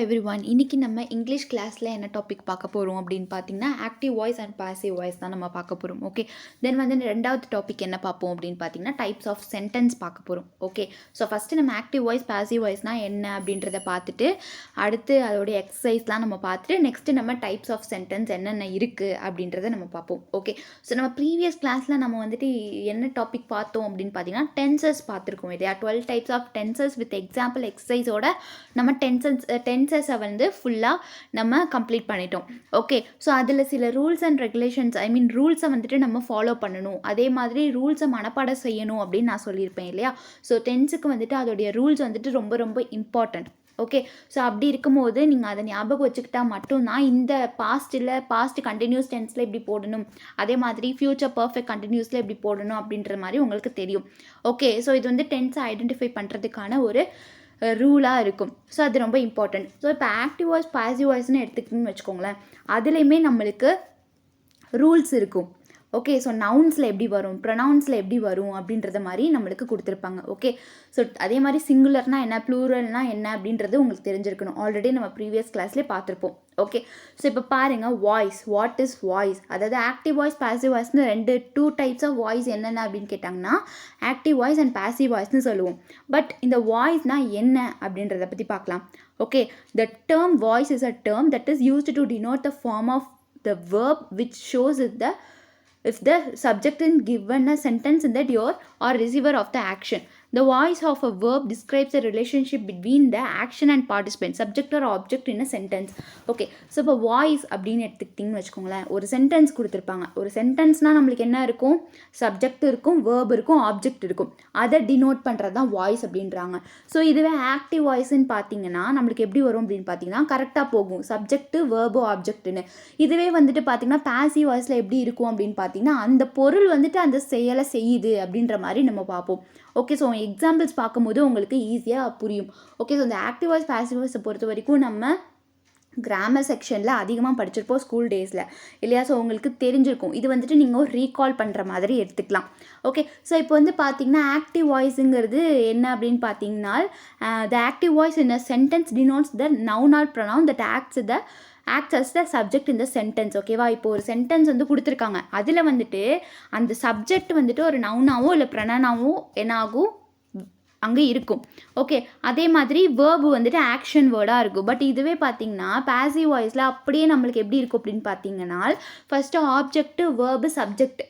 Everyone. இன்னைக்கு நம்ம English கிளாஸில் என்ன டாபிக் பார்க்க போகிறோம் அப்படின்னு பார்த்தீங்கன்னா, active voice and passive voice தான் நம்ம பார்க்க போகிறோம். ஓகே, தென் வந்து ரெண்டாவது டாபிக் என்ன பார்ப்போம் அப்படின்னு பார்த்தீங்கன்னா, டைப்ஸ் ஆஃப் சென்டென்ஸ் பார்க்க போகிறோம். ஓகே, ஸோ ஃபஸ்ட்டு நம்ம ஆக்டிவ் வாய்ஸ் பாசிவ் வாய்ஸ்னால் என்ன அப்படின்றத பார்த்துட்டு, அடுத்து அதோடைய எக்ஸசைஸ்லாம் நம்ம பார்த்துட்டு, நெக்ஸ்ட்டு நம்ம டைப்ஸ் ஆஃப் சென்டென்ஸ் என்னென்ன இருக்குது அப்படின்றத நம்ம பார்ப்போம். ஓகே, ஸோ நம்ம ப்ரீவியஸ் கிளாஸில் நம்ம வந்துட்டு என்ன டாபிக் பார்த்தோம் அப்படின்னு பார்த்தீங்கன்னா, டென்சஸ் பார்த்துருக்கோம். இல்லையா, 12 types of tenses with example எக்ஸசைஸோட நம்ம டென்சஸை வந்து ஃபுல்லாக நம்ம கம்ப்ளீட் பண்ணிட்டோம். ஓகே, ஸோ அதில் சில ரூல்ஸ் அண்ட் ரெகுலேஷன்ஸ் ரூல்ஸை வந்துட்டு நம்ம ஃபாலோ பண்ணணும், அதே மாதிரி ரூல்ஸை மனப்பாடம் செய்யணும் அப்படின்னு நான் சொல்லியிருப்பேன் இல்லையா. ஸோ டென்ஸுக்கு வந்துட்டு அதோடைய ரூல்ஸ் வந்துட்டு ரொம்ப ரொம்ப இம்பார்ட்டண்ட். ஓகே, ஸோ அப்படி இருக்கும்போது நீங்கள் அதை ஞாபகம் வச்சுக்கிட்டா மட்டும்தான் இந்த பாஸ்ட் கண்டினியூஸ் டென்ஸில் இப்படி போடணும், அதே மாதிரி ஃப்யூச்சர் பர்ஃபெக்ட் கண்டினியூஸில் இப்படி போடணும் அப்படின்ற மாதிரி உங்களுக்கு தெரியும். ஓகே, ஸோ இது வந்து டென்ஸை ஐடென்டிஃபை பண்ணுறதுக்கான ஒரு ரூலாக இருக்கும். ஸோ அது ரொம்ப இம்பார்ட்டன்ட். ஸோ இப்போ ஆக்டிவ் வாய்ஸ் பாசிவ் வாய்ஸ்னு எடுத்துக்கிட்டோன்னு வச்சுக்கோங்களேன், அதுலேயுமே நம்மளுக்கு ரூல்ஸ் இருக்கும். ஓகே, ஸோ நவுன்ஸில் எப்படி வரும், ப்ரொனவுன்ஸில் எப்படி வரும் அப்படின்றத மாதிரி நம்மளுக்கு கொடுத்துருப்பாங்க. ஓகே, ஸோ அதே மாதிரி சிங்குலர்னால் என்ன, ப்ளூரல்னால் என்ன அப்படின்றது உங்களுக்கு தெரிஞ்சிருக்கணும். ஆல்ரெடி நம்ம ப்ரீவியஸ் கிளாஸ்லேயே பார்த்துருப்போம். ஓகே, ஸோ இப்போ பாருங்கள், வாய்ஸ், வாட் இஸ் வாய்ஸ், அதாவது ஆக்டிவ் வாய்ஸ் பாசிவ் வாய்ஸ்னு டூ டைப்ஸ் ஆஃப் வாய்ஸ் என்னென்ன அப்படின்னு கேட்டாங்கன்னா, ஆக்டிவ் வாய்ஸ் அண்ட் பாசிவ் வாய்ஸ்னு சொல்லுவோம். பட் இந்த வாய்ஸ்னால் என்ன அப்படின்றத பற்றி பார்க்கலாம். Okay, the term voice is a term that is used to denote the form of the verb which shows if the subject is given a sentence in that you're or receiver of the action. The voice of a verb describes the relationship between the action and participant, subject or object in a sentence. Okay, so இப்போ voice அப்படின்னு எடுத்துக்கிட்டிங்கன்னு வச்சுக்கோங்களேன், ஒரு sentence கொடுத்துருப்பாங்க. ஒரு சென்டென்ஸ்னால் நம்மளுக்கு என்ன இருக்கும், subject இருக்கும், வேர்ப் இருக்கும், ஆப்ஜெக்ட் இருக்கும். அதை டினோட் பண்ணுறது தான் வாய்ஸ் அப்படின்றாங்க. ஸோ இதுவே ஆக்டிவ் வாய்ஸ்ன்னு பார்த்தீங்கன்னா நம்மளுக்கு எப்படி வரும் அப்படின்னு பார்த்தீங்கன்னா, கரெக்டாக போகும், சப்ஜெக்ட்டு வேர்பு ஆப்ஜெக்ட்டுன்னு. இதுவே வந்துட்டு பார்த்தீங்கன்னா பாசிவ் வாய்ஸில் எப்படி இருக்கும் அப்படின்னு பார்த்தீங்கன்னா, அந்த பொருள் வந்துட்டு அந்த செயலை செய்யுது அப்படின்ற மாதிரி நம்ம பார்ப்போம். ஓகே, ஸோ எக்ஸாம்பிள்ஸ் பார்க்கும்போது உங்களுக்கு ஈஸியாக புரியும். ஓகே, ஸோ இந்த ஆக்டிவ் வாய்ஸ் பாசிவ் வாய்ஸை பொறுத்த வரைக்கும் நம்ம கிராமர் செக்ஷனில் அதிகமாக படிச்சிருப்போம் ஸ்கூல் டேஸில் இல்லையா. ஸோ உங்களுக்கு தெரிஞ்சிருக்கும். இது வந்துட்டு நீங்கள் ஒரு ரீகால் பண்ணுற மாதிரி எடுத்துக்கலாம். ஓகே, ஸோ இப்போ வந்து பார்த்தீங்கன்னா ஆக்டிவ் வாய்ஸுங்கிறது என்ன அப்படின்னு பார்த்தீங்கன்னா, த active voice in a sentence denotes the noun R pronoun that acts as the subject in the sentence. ஓகேவா, இப்போ ஒரு சென்டென்ஸ் வந்து கொடுத்துருக்காங்க, அதில் வந்துட்டு அந்த சப்ஜெக்ட் வந்துட்டு ஒரு நவுனாவோ இல்லை ப்ரொனவுனாவோ என்னாகும் அங்கே இருக்கும். ஓகே, அதே மாதிரி வேர்பு வந்துட்டு ஆக்ஷன் வேர்டாக இருக்கும். பட் இதுவே பார்த்தீங்கன்னா பாசிவ் வாய்ஸில் அப்படியே நம்மளுக்கு எப்படி இருக்கும் அப்படின்னு பார்த்தீங்கன்னா, ஃபஸ்ட்டு ஆப்ஜெக்ட்டு, வேர்பு, சப்ஜெக்ட்.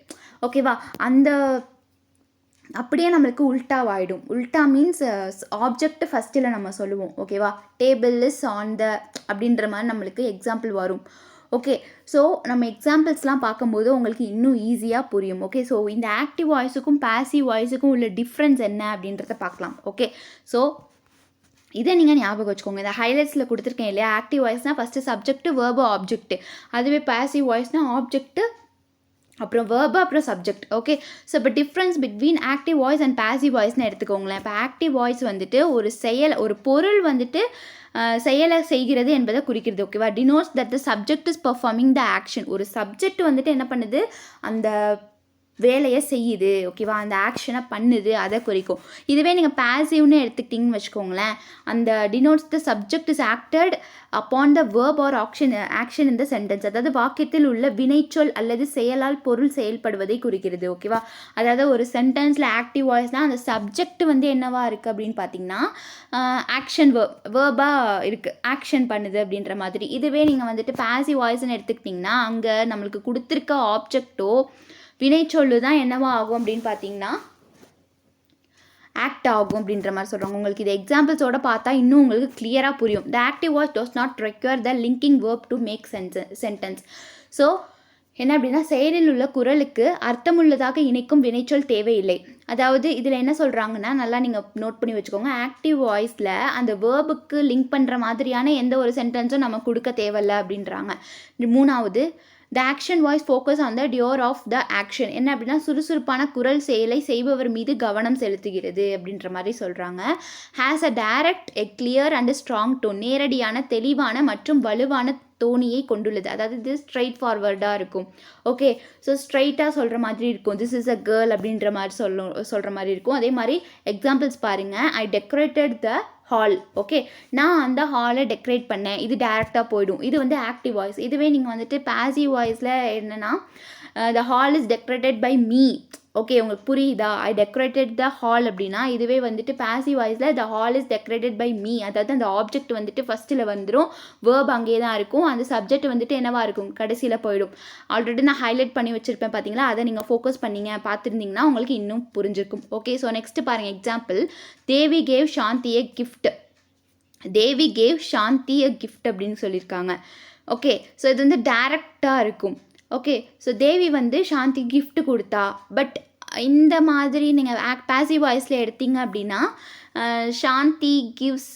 ஓகேவா, அந்த அப்படியே நம்மளுக்கு உல்ட்டாவாயிடும். உல்ட்டா மீன்ஸ் ஆப்ஜெக்ட் ஃபஸ்ட்டில் நம்ம சொல்லுவோம். ஓகேவா, டேபிள் இஸ் ஆன் த அப்படின்ற மாதிரி நம்மளுக்கு எக்ஸாம்பிள் வரும். ஓகே, ஸோ நம்ம எக்ஸாம்பிள்ஸ்லாம் பார்க்கும்போது உங்களுக்கு இன்னும் ஈஸியாக புரியும். ஓகே, ஸோ இந்த ஆக்டிவ் வாய்ஸுக்கும் பாசிவ் வாய்ஸுக்கும் உள்ள டிஃப்ரென்ஸ் என்ன அப்படின்றத பார்க்கலாம். ஓகே, ஸோ இதை நீங்கள் ஞாபகம் வச்சுக்கோங்க. இந்த ஹைலைட்ஸில் கொடுத்துருக்கேன் இல்லையா, ஆக்டிவ் வாய்ஸ்னால் ஃபஸ்ட்டு சப்ஜெக்ட்டு, வேர்பு, ஆப்ஜெக்ட். அதுவே பாசிவ் வாய்ஸ்னால் ஆப்ஜெக்ட்டு, அப்புறம் வேர்பு, அப்புறம் சப்ஜெக்ட். ஓகே, ஸோ இப்போ difference between active voice and passive வாய்ஸ்னு எடுத்துக்கோங்களேன். இப்போ ஆக்டிவ் வாய்ஸ் வந்துட்டு ஒரு பொருள் வந்துட்டு செயலை செய்கிறது என்பதை குறிக்கிறது. ஓகேவா, denotes that the subject is performing the action. ஒரு சப்ஜெக்ட் வந்துட்டு என்ன பண்ணுது, அந்த வேலையை செய்யுது. ஓகேவா, அந்த ஆக்ஷனை பண்ணுது, அதை குறிக்கும். இதுவே நீங்கள் பாசிவ்னு எடுத்துக்கிட்டிங்கன்னு வச்சுக்கோங்களேன், அந்த denotes the subject is acted upon the verb or action in the sentence. அதாவது வாக்கியத்தில் உள்ள வினைச்சொல் அல்லது செயலால் பொருள் செயல்படுவதை குறிக்கிறது. ஓகேவா, அதாவது ஒரு சென்டென்ஸில் ஆக்டிவ் வாய்ஸ்னால் அந்த சப்ஜெக்ட் வந்து என்னவா இருக்குது அப்படின்னு பார்த்தீங்கன்னா ஆக்ஷன் வேர்பாக இருக்குது, ஆக்ஷன் பண்ணுது அப்படின்ற மாதிரி. இதுவே நீங்கள் வந்துட்டு பாசிவ் வாய்ஸ்ன்னு எடுத்துக்கிட்டிங்கன்னா, அங்கே நம்மளுக்கு கொடுத்துருக்க ஆப்ஜெக்டோ வினைச்சொல்லு தான் என்னவா ஆகும் அப்படின்னு பார்த்தீங்கன்னா ஆக்ட் ஆகும் அப்படின்ற மாதிரி சொல்கிறாங்க. உங்களுக்கு இது எக்ஸாம்பிள்ஸோட பார்த்தா இன்னும் உங்களுக்கு கிளியராக புரியும். The active voice does not require the linking verb to make sentence. So என்ன அப்படின்னா, செயலில் உள்ள குறளுக்கு அர்த்தமுள்ளதாக இணைக்கும் வினைச்சொல் தேவையில்லை. அதாவது இதில் என்ன சொல்கிறாங்கன்னா, நல்லா நீங்கள் நோட் பண்ணி வச்சுக்கோங்க, ஆக்டிவ் வாய்ஸில் அந்த வேர்புக்கு லிங்க் பண்ணுற மாதிரியான எந்த ஒரு சென்டென்ஸும் நம்ம கொடுக்க தேவையில்லை அப்படின்றாங்க. மூணாவது, the action voice focus on the doer of the action. என்ன அப்படின்னா, சுறுசுறுப்பான குரல் செயலை செய்பவர் மீது கவனம் செலுத்துகிறது அப்படின்ற மாதிரி சொல்கிறாங்க. Has a direct, a clear and strong tone. நேரடியான, தெளிவான மற்றும் வலுவான தோணியை கொண்டுள்ளது. அதாவது இது ஸ்ட்ரைட் ஃபார்வர்டாக இருக்கும். ஓகே, ஸோ ஸ்ட்ரைட்டாக சொல்கிற மாதிரி இருக்கும். திஸ் இஸ் அ கேர்ள் அப்படின்ற மாதிரி சொல்கிற மாதிரி இருக்கும். அதே மாதிரி எக்ஸாம்பிள்ஸ் பாருங்கள். ஐ டெக்கரேட்டட் த ஹால். ஓகே, நான் அந்த ஹாலை டெக்கரேட் பண்ணேன். இது டேரெக்டாக போயிடும். இது வந்து ஆக்டிவ் வாய்ஸ். இதுவே நீங்கள் வந்துட்டு பாசிவ் வாய்ஸில் என்னென்னா the hall is decorated by me. Okay, உங்களுக்கு புரியுதா? ஐ டெக்கரேட்டட் த ஹால் அப்படின்னா இதுவே வந்துட்டு பாசிவ் வாய்ஸில் the hall is decorated by me. அதாவது அந்த ஆப்ஜெக்ட் வந்துட்டு ஃபஸ்ட்டில் வந்துடும், வேர்ப் அங்கேயே தான் இருக்கும், அந்த சப்ஜெக்ட் வந்துட்டு என்னவாக இருக்கும், கடைசியில் போயிடும். ஆல்ரெடி நான் ஹைலைட் பண்ணி வச்சுருப்பேன் பார்த்தீங்களா, அதை நீங்கள் ஃபோக்கஸ் பண்ணீங்க பார்த்துருந்தீங்கன்னா உங்களுக்கு இன்னும் புரிஞ்சிருக்கும். ஓகே, ஸோ நெக்ஸ்ட்டு பாருங்கள் example. Devi gave Shanti a gift. Devi gave Shanti a gift அப்படின்னு சொல்லியிருக்காங்க. ஓகே, ஸோ இது வந்து டைரக்டாக இருக்கும். ஓகே, ஸோ தேவி வந்து சாந்தி கிஃப்ட் கொடுத்தா. பட் இந்த மாதிரி நீங்கள் பாசிவ் வாய்ஸில் எடுத்தீங்க அப்படின்னா Shanti gives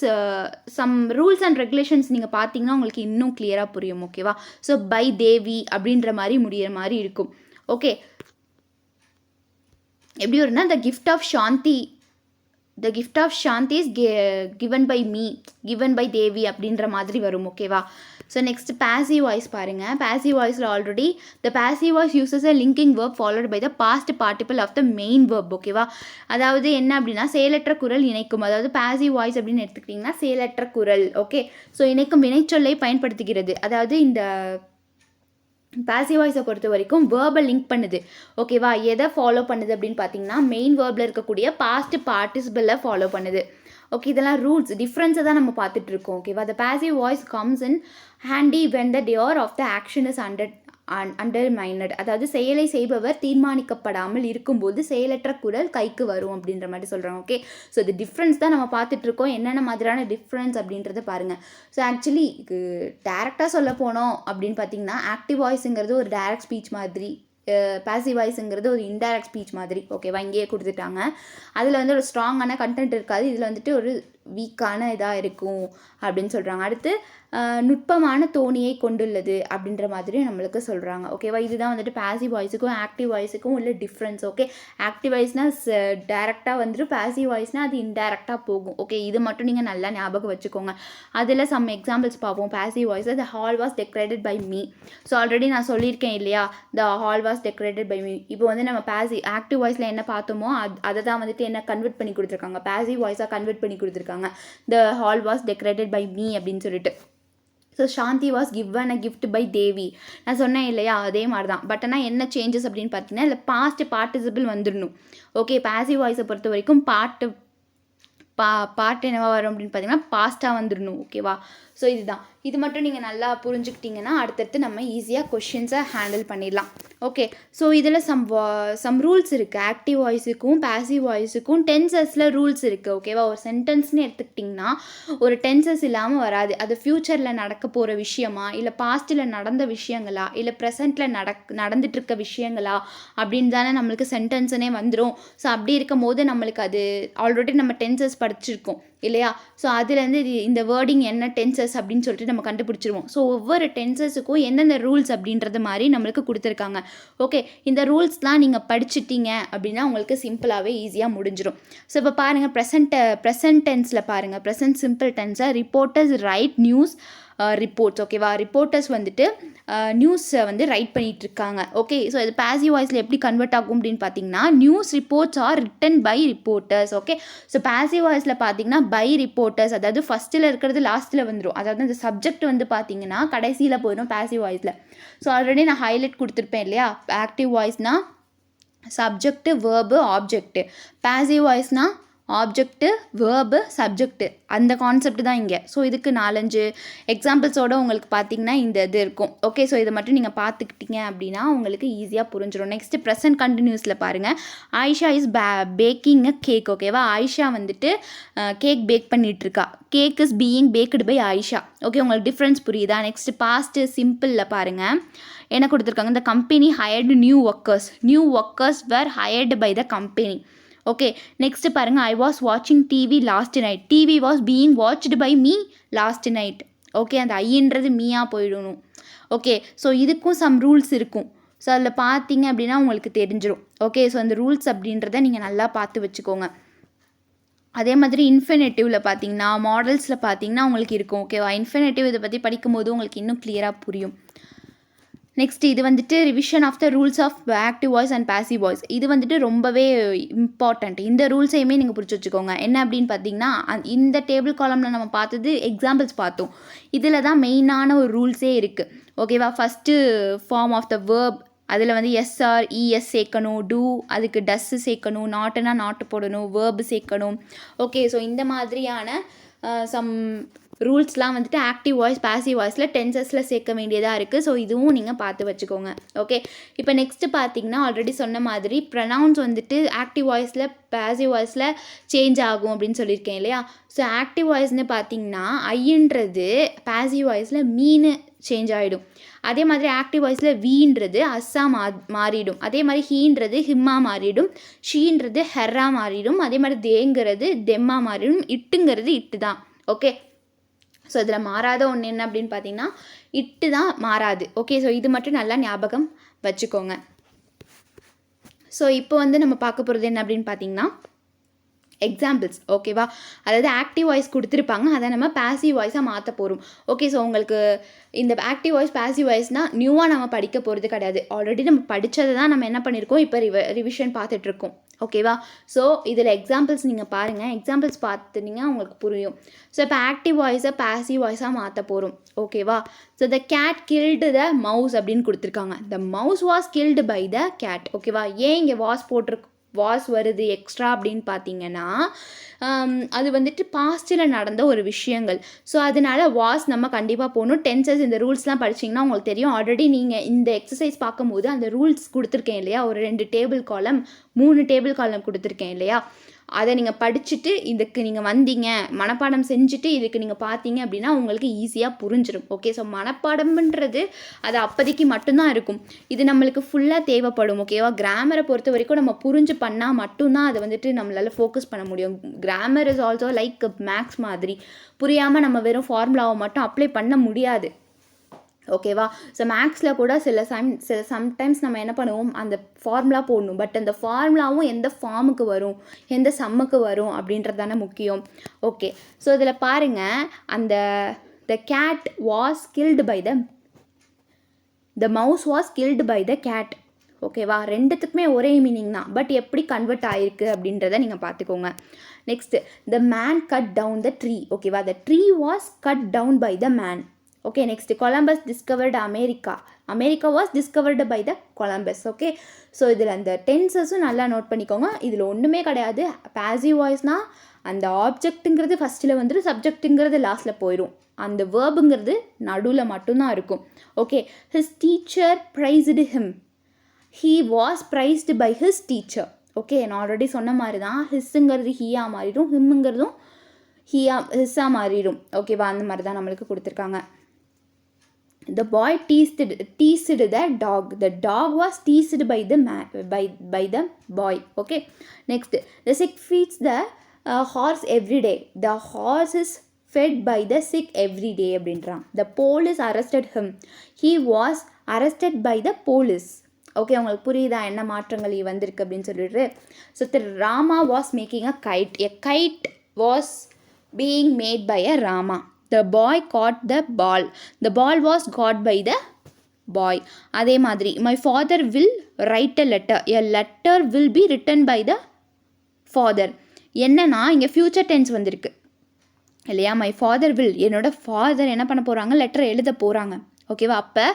some rules and regulations நீங்கள் பார்த்தீங்கன்னா உங்களுக்கு இன்னும் கிளியராக புரியும். ஓகேவா? ஸோ பை தேவி அப்படின்ற மாதிரி முடிகிற மாதிரி இருக்கும். ஓகே, எப்படி வரும்னா the gift of Shanti, the gift of Shanti is given by me, given by Devi அப்படின்ற மாதிரி வரும். ஓகேவா? ஸோ நெக்ஸ்ட் பாசிவ் வாய்ஸ் பாருங்கள். பாசிவ் வாய்ஸில் already the passive voice uses a linking verb followed by the past participle of the main verb. ஓகேவா? அதாவது என்ன அப்படின்னா செயலற்ற குரல் இணைக்கும். அதாவது பாசிவ் வாய்ஸ் அப்படின்னு எடுத்துக்கிட்டிங்கன்னா செயலற்ற குரல். ஓகே, ஸோ இணைக்கும் வினைச்சொல்லை பயன்படுத்துகிறது. அதாவது இந்த பாசிவ் வாய்ஸை பொறுத்த வரைக்கும் வேர்பை லிங்க் பண்ணுது. ஓகேவா? எதை ஃபாலோ பண்ணுது அப்படின்னு பார்த்தீங்கன்னா மெயின் வேர்பில் இருக்கக்கூடிய பாஸ்ட் பார்ட்டிசிபிளை ஃபாலோ பண்ணுது. ஓகே, இதெல்லாம் ரூல்ஸ் டிஃப்ரென்ஸை தான் நம்ம பார்த்துட்டு இருக்கோம். ஓகேவா? The passive voice comes in handy when the doer of the action is undermined. அதாவது செயலை செய்பவர் தீர்மானிக்கப்படாமல் இருக்கும்போது செயலற்ற குரல் கைக்கு வரும் அப்படின்ற மாதிரி சொல்கிறாங்க. ஓகே, ஸோ இது டிஃப்ரென்ஸ் தான் நம்ம பார்த்துட்ருக்கோம். என்னென்ன மாதிரியான டிஃப்ரென்ஸ் அப்படின்றத பாருங்கள். ஸோ ஆக்சுவலி இது டேரெக்டாக சொல்ல போனோம் அப்படின்னு பார்த்தீங்கன்னா ஆக்டிவ் வாய்ஸுங்கிறது ஒரு டேரக்ட் ஸ்பீச் மாதிரி, பாசிவ் வாய்ஸுங்கிறது ஒரு இன்டைரக்ட் ஸ்பீச் மாதிரி. ஓகேவா? இங்கேயே கொடுத்துட்டாங்க. அதில் வந்து ஒரு ஸ்ட்ராங்கான கண்டென்ட் இருக்காது, இதில் வந்துட்டு ஒரு வீக்கான இதாக இருக்கும் அப்படின்னு சொல்கிறாங்க. அடுத்து நுட்பமான தோணியை கொண்டுள்ளது அப்படின்ற மாதிரி நம்மளுக்கு சொல்கிறாங்க. ஓகேவா? இதுதான் வந்துட்டு பாசிவ் வாய்ஸுக்கும் ஆக்டிவ் வாய்ஸுக்கும் உள்ள டிஃப்ரென்ஸ். ஓகே, ஆக்டிவ் வாய்ஸ்னால் டேரெக்டாக வந்துட்டு, பாசிவ் வாய்ஸ்னால் அது இன்டேரக்டாக போகும். ஓகே, இது மட்டும் நீங்கள் நல்லா ஞாபகம் வச்சுக்கோங்க. அதில் சம் எக்ஸாம்பிள்ஸ் பார்ப்போம். பாசிவ் வாய்ஸில் the hall was decorated by me. So already நான் சொல்லியிருக்கேன் இல்லையா, the hall was decorated by me. இப்போ வந்து நம்ம ஆக்டிவ் வாய்ஸில் என்ன பார்த்தோமோ அதை தான் வந்துட்டு என்ன கன்வெர்ட் பண்ணி கொடுத்துருக்காங்க, பாசிவ் வாய்ஸாக கன்வெர்ட் பண்ணி கொடுத்துருக்காங்க. The hall was decorated by me அப்படின்னு சொல்லிட்டு. So Shanti was given a gift by Devi. நான் சொன்னேன் இல்லையா, அதே மாதிரி தான். பட் ஆனால் என்ன சேஞ்சஸ் அப்படின்னு பார்த்தீங்கன்னா இல்லை பாஸ்ட் பார்ட்டிசிபிள் வந்துடணும். ஓகே, பாசிவ் வாய்ஸை பொறுத்த வரைக்கும் பாட்டு என்னவா வரும் அப்படின்னு பார்த்தீங்கன்னா பாஸ்ட்டாக வந்துடணும். ஓகேவா? ஸோ இதுதான். இது மட்டும் நீங்கள் நல்லா புரிஞ்சுக்கிட்டிங்கன்னா அடுத்தடுத்து நம்ம ஈஸியாக கொஷின்ஸை ஹேண்டில் பண்ணிடலாம். ஓகே, ஸோ இதில் சம் ரூல்ஸ் இருக்குது. ஆக்டிவ் வாய்ஸுக்கும் பாசிவ் வாய்ஸுக்கும் டென்சஸில் ரூல்ஸ் இருக்குது. ஓகேவா? ஒரு சென்டென்ஸ்னு எடுத்துக்கிட்டிங்கன்னா ஒரு டென்சஸ் இல்லாமல் வராது. அது ஃப்யூச்சரில் நடக்க போகிற விஷயமா, இல்லை பாஸ்ட்டில் நடந்த விஷயங்களா, இல்லை ப்ரெசண்ட்டில் நடந்துட்டுருக்க விஷயங்களா அப்படின்னு தானே நம்மளுக்கு சென்டென்ஸுனே வந்துடும். ஸோ அப்படி இருக்கும் போது நம்மளுக்கு அது ஆல்ரெடி நம்ம டென்சஸ் படிச்சிருக்கோம் இல்லையா? ஸோ அதுலேருந்து இந்த வேர்டிங் என்ன டென்சஸ் அப்படின்னு சொல்லிட்டு நம்ம கண்டுபிடிச்சிருவோம். ஸோ ஒவ்வொரு டென்சஸுக்கும் எந்தெந்த ரூல்ஸ் அப்படின்றது மாதிரி நம்மளுக்கு கொடுத்துருக்காங்க. ஓகே, இந்த ரூல்ஸ்லாம் நீங்கள் படிச்சுட்டீங்க அப்படின்னா உங்களுக்கு சிம்பிளாகவே ஈஸியாக முடிஞ்சிடும். ஸோ இப்போ பாருங்கள், ப்ரெசன்ட் டென்ஸில் பாருங்கள். ப்ரெசன்ட் சிம்பிள் டென்ஸை ரிப்போர்ட்டர்ஸ் ரைட் நியூஸ் ரிப்போர்ட்ஸ். ஓகேவா? ரிப்போர்ட்டர்ஸ் வந்துட்டு நியூஸை வந்து ரைட் பண்ணிகிட்டு இருக்காங்க. ஓகே, ஸோ இது பாசிவ் வாய்ஸில் எப்படி கன்வெர்ட் ஆகும் அப்படின்னு பார்த்தீங்கன்னா news reports are written by reporters. Okay, so passive வாய்ஸில் பார்த்தீங்கன்னா பை ரிப்போர்ட்டர்ஸ், அதாவது ஃபஸ்ட்டில் இருக்கிறது லாஸ்ட்டில் வந்துடும். அதாவது அந்த சப்ஜெக்ட் வந்து பார்த்தீங்கன்னா கடைசியில் போயிடும் பாசிவ் வாய்ஸில். ஸோ ஆல்ரெடி நான் ஹைலைட் கொடுத்துருப்பேன் இல்லையா, ஆக்டிவ் வாய்ஸ்னால் சப்ஜெக்ட்டு வேர்பு ஆப்ஜெக்ட்டு, பாசிவ் வாய்ஸ்னால் ஆப்ஜெக்ட்டு வேர்பு சப்ஜெக்ட்டு, அந்த கான்செப்ட் தான் இங்கே. ஸோ இதுக்கு 4-5 எக்ஸாம்பிள்ஸோடு உங்களுக்கு பார்த்தீங்கன்னா இந்த இது இருக்கும். ஓகே, ஸோ இதை மட்டும் நீங்கள் பார்த்துக்கிட்டீங்க அப்படின்னா உங்களுக்கு ஈஸியாக புரிஞ்சிடும். நெக்ஸ்ட்டு ப்ரெசன்ட் கண்டினியூஸில் பாருங்கள். Ayesha is baking a cake. ஓகேவா? ஆயிஷா வந்துட்டு கேக் பேக் பண்ணிகிட்ருக்கா. Cake is being baked by Ayesha. Okay, உங்களுக்கு டிஃப்ரென்ஸ் புரியுதா? நெக்ஸ்ட்டு பாஸ்ட்டு சிம்பிளில் பாருங்கள் என்ன கொடுத்துருக்காங்க. இந்த company hired new workers were hired by the company. Okay, next பாருங்கள். ஐ வாஸ் வாட்சிங் TV last night. TV was being watched by me last night. Okay, அந்த ஐன்றது மீயாக போயிடணும். ஓகே, ஸோ இதுக்கும் சம் ரூல்ஸ் இருக்கும். ஸோ அதில் பார்த்தீங்க அப்படின்னா உங்களுக்கு தெரிஞ்சிடும். ஓகே, ஸோ அந்த ரூல்ஸ் அப்படின்றத நீங்கள் நல்லா பார்த்து வச்சுக்கோங்க. அதே மாதிரி இன்ஃபினிட்டிவில் பார்த்தீங்கன்னா மாடல்ஸில் பார்த்தீங்கன்னா உங்களுக்கு இருக்கும். ஓகேவா? இன்ஃபினிட்டிவ் இதை பற்றி படிக்கும்போது உங்களுக்கு இன்னும் கிளியராக புரியும். நெக்ஸ்ட் இது வந்துட்டு revision of the rules of active voice and passive voice. இது வந்துட்டு ரொம்பவே இம்பார்ட்டண்ட். இந்த ரூல்ஸையுமே நீங்கள் புரிச்சு வச்சுக்கோங்க. என்ன அப்படின்னு பார்த்தீங்கன்னா இந்த டேபிள் காலமில் நம்ம பார்த்தது எக்ஸாம்பிள்ஸ் பார்த்தோம். இதில் தான் மெயினான ஒரு ரூல்ஸே இருக்குது. ஓகேவா? First form of the verb, அதில் வந்து எஸ்ஆர் இஎஸ் சேர்க்கணும், டூ அதுக்கு டஸ்ஸு சேர்க்கணும், நாட்டுனா நாட்டு போடணும், வேர்பு சேர்க்கணும். ஓகே, ஸோ இந்த மாதிரியான சம் ரூல்ஸ்லாம் வந்துட்டு ஆக்டிவ் வாய்ஸ் பாசிவ் வாய்ஸில் டென்சஸில் சேர்க்க வேண்டியதாக இருக்குது. ஸோ இதுவும் நீங்கள் பார்த்து வச்சுக்கோங்க. ஓகே, இப்போ நெக்ஸ்ட்டு பார்த்தீங்கன்னா ஆல்ரெடி சொன்ன மாதிரி ப்ரனவுன்ஸ் வந்துட்டு ஆக்டிவ் வாய்ஸில் பாசிவ் வாய்ஸில் சேஞ்ச் ஆகும் அப்படின்னு சொல்லியிருக்கேன் இல்லையா? ஸோ ஆக்டிவ் வாய்ஸ்னு பார்த்தீங்கன்னா ஐன்றது பாசிவ் வாய்ஸில் மீனு சேஞ்ச் ஆகிடும். அதே மாதிரி ஆக்டிவ் வாய்ஸில் வீன்றது அஸ்ஸா மாறிடும். அதே மாதிரி ஹீன்றது ஹிம்மா மாறிடும். ஷீன்றது ஹெர்ரா மாறிடும். அதே மாதிரி தேங்கிறது தெம்மா மாறிடும். இட்டுங்கிறது இட்டு தான். ஓகே, ஸோ இதில் மாறாத ஒன்று என்ன அப்படின்னு பார்த்தீங்கன்னா இட்டு தான் மாறாது. ஓகே, ஸோ இது மட்டும் நல்லா ஞாபகம் வச்சுக்கோங்க. ஸோ இப்போ வந்து நம்ம பார்க்க போகிறது என்ன அப்படின்னு பார்த்தீங்கன்னா எக்ஸாம்பிள்ஸ். ஓகேவா? அதாவது ஆக்டிவ் வாய்ஸ் கொடுத்துருப்பாங்க, அதை நம்ம பாசிவ் வாய்ஸாக மாற்ற போகிறோம். ஓகே, ஸோ உங்களுக்கு இந்த ஆக்டிவ் வாய்ஸ் பாசிவ் வாய்ஸ்னால் நியூவாக நம்ம படிக்க போகிறது கிடையாது. ஆல்ரெடி நம்ம படித்ததை தான் நம்ம என்ன பண்ணியிருக்கோம், இப்போ ரிவிஷன் பார்த்துட்ருக்கோம். ஓகேவா? ஸோ இதில் எக்ஸாம்பிள்ஸ் நீங்கள் பாருங்கள். எக்ஸாம்பிள்ஸ் பார்த்துட்டிங்கன்னா உங்களுக்கு புரியும். ஸோ இப்போ ஆக்டிவ் வாய்ஸை பாசிவ் வாய்ஸாக மாற்ற போகிறோம். ஓகேவா? So the cat killed the mouse அப்படின்னு கொடுத்துருக்காங்க. The mouse was killed by the cat. ஓகேவா? ஏன் இங்கே வாஸ் வருது எக்ஸ்ட்ரா அப்படின்னு பார்த்தீங்கன்னா அது வந்துட்டு பாஸ்டில் நடந்த ஒரு விஷயங்கள். ஸோ அதனால வாஸ் நம்ம கண்டிப்பாக போகணும். டென்சஸ் இந்த ரூல்ஸ்லாம் படிச்சிங்கன்னா உங்களுக்கு தெரியும். ஆல்ரெடி நீங்கள் இந்த எக்ஸசைஸ் பார்க்கும்போது அந்த ரூல்ஸ் கொடுத்துருக்கேன் இல்லையா? ஒரு 2 டேபிள் காலம் 3 டேபிள் காலம் கொடுத்துருக்கேன் இல்லையா? அதை நீங்கள் படிச்சுட்டு இதுக்கு நீங்கள் வந்தீங்க, மனப்பாடம் செஞ்சுட்டு இதுக்கு நீங்கள் பார்த்தீங்க அப்படின்னா உங்களுக்கு ஈஸியாக புரிஞ்சிடும். ஓகே, ஸோ மனப்பாடம்ன்றது அது அப்போதைக்கு மட்டும்தான் இருக்கும். இது நம்மளுக்கு ஃபுல்லாக தேவைப்படும். ஓகேவா? கிராமரை பொறுத்த வரைக்கும் நம்ம புரிஞ்சு பண்ணால் மட்டும்தான் அதை வந்துட்டு நம்மளால் ஃபோக்கஸ் பண்ண முடியும். Grammar is also like maths மாதிரி. புரியாமல் நம்ம வெறும் ஃபார்முலாவை மட்டும் அப்ளை பண்ண முடியாது. ஓகேவா? ஸோ மேக்ஸில் கூட சம்டைம்ஸ் நம்ம என்ன பண்ணுவோம், அந்த ஃபார்முலா போடணும். பட் அந்த ஃபார்முலாவும் எந்த ஃபார்முக்கு வரும், எந்த சம்முக்கு வரும் அப்படின்றது தானே முக்கியம். ஓகே, ஸோ இதில் பாருங்கள், அந்த the cat was killed by the mouse was killed by the cat. ஓகேவா? ரெண்டுத்துக்குமே ஒரே மீனிங் தான். பட் எப்படி கன்வெர்ட் ஆகிருக்கு அப்படின்றத நீங்கள் பார்த்துக்கோங்க. Next, the man cut down the tree. ஓகேவா? The tree was cut down by the man. Okay, next, Columbus discovered America. America was discovered by the Columbus. Okay, so இதில் அந்த டென்சஸும் நல்லா நோட் பண்ணிக்கோங்க. இதில் ஒன்றுமே கிடையாது. பாசிவ் வாய்ஸ்னால் அந்த ஆப்ஜெக்ட்டுங்கிறது ஃபஸ்ட்டில் வந்துடும், சப்ஜெக்ட்டுங்கிறது லாஸ்ட்டில் போயிடும். அந்த வேர்புங்கிறது நடுவில் மட்டும்தான் இருக்கும். Okay, his teacher praised him. He was praised by his teacher. Okay, நான் ஆல்ரெடி சொன்ன மாதிரி தான் ஹிஸ்ஸுங்கிறது ஹீயா மாறிடும், ஹிம்முங்கிறதும் ஹிஸ்ஸாக மாறிடும். ஓகேவா? அந்த மாதிரி தான் நம்மளுக்கு கொடுத்துருக்காங்க. The boy teased the dog. The dog was teased by the boy. Okay, next, the sick feeds the horse every day. The horse is fed by the sick every day அப்படின்றான். The police arrested him. He was arrested by the police. Okay, உங்களுக்கு புரியுதா என்ன மாற்றங்கள் வந்திருக்கு அப்படின்னு சொல்லிட்டு. So Rama was making a guide. A guide was being made by a Rama. The boy caught the ball. The ball was caught by the boy. அதே மாதிரி my father will write a letter. A letter will be written by the father. என்னன்னா இங்கே future tense வந்திருக்கு இல்லையா? my father will, என்னோட father என்ன பண்ண போகிறாங்க, லெட்டர் எழுத போகிறாங்க. ஓகேவா? அப்போ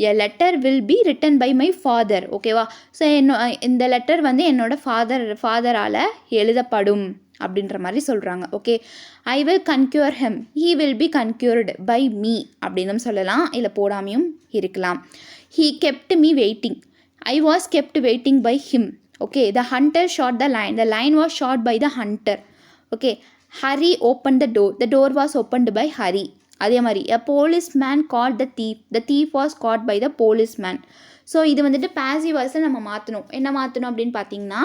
a letter will be written by my father. ஓகேவா? ஸோ இந்த லெட்டர் வந்து என்னோட ஃபாதரால் எழுதப்படும் அப்படின்ற மாதிரி சொல்கிறாங்க. Okay, I will conquer him. He will be conquered by me அப்படின்னு சொல்லலாம், இல்லை போடாமையும் இருக்கலாம். He kept me waiting. I was kept waiting by him. Okay, the hunter shot the lion. The lion was shot by the Hunter. Okay, Hari open the door. The door was opened by Hari. அதே மாதிரி a policeman caught the thief. The thief was caught by the policeman. So இது வந்துட்டு passive வாய்ஸில் நம்ம மாற்றணும். என்ன மாற்றணும் அப்படின்னு பார்த்தீங்கன்னா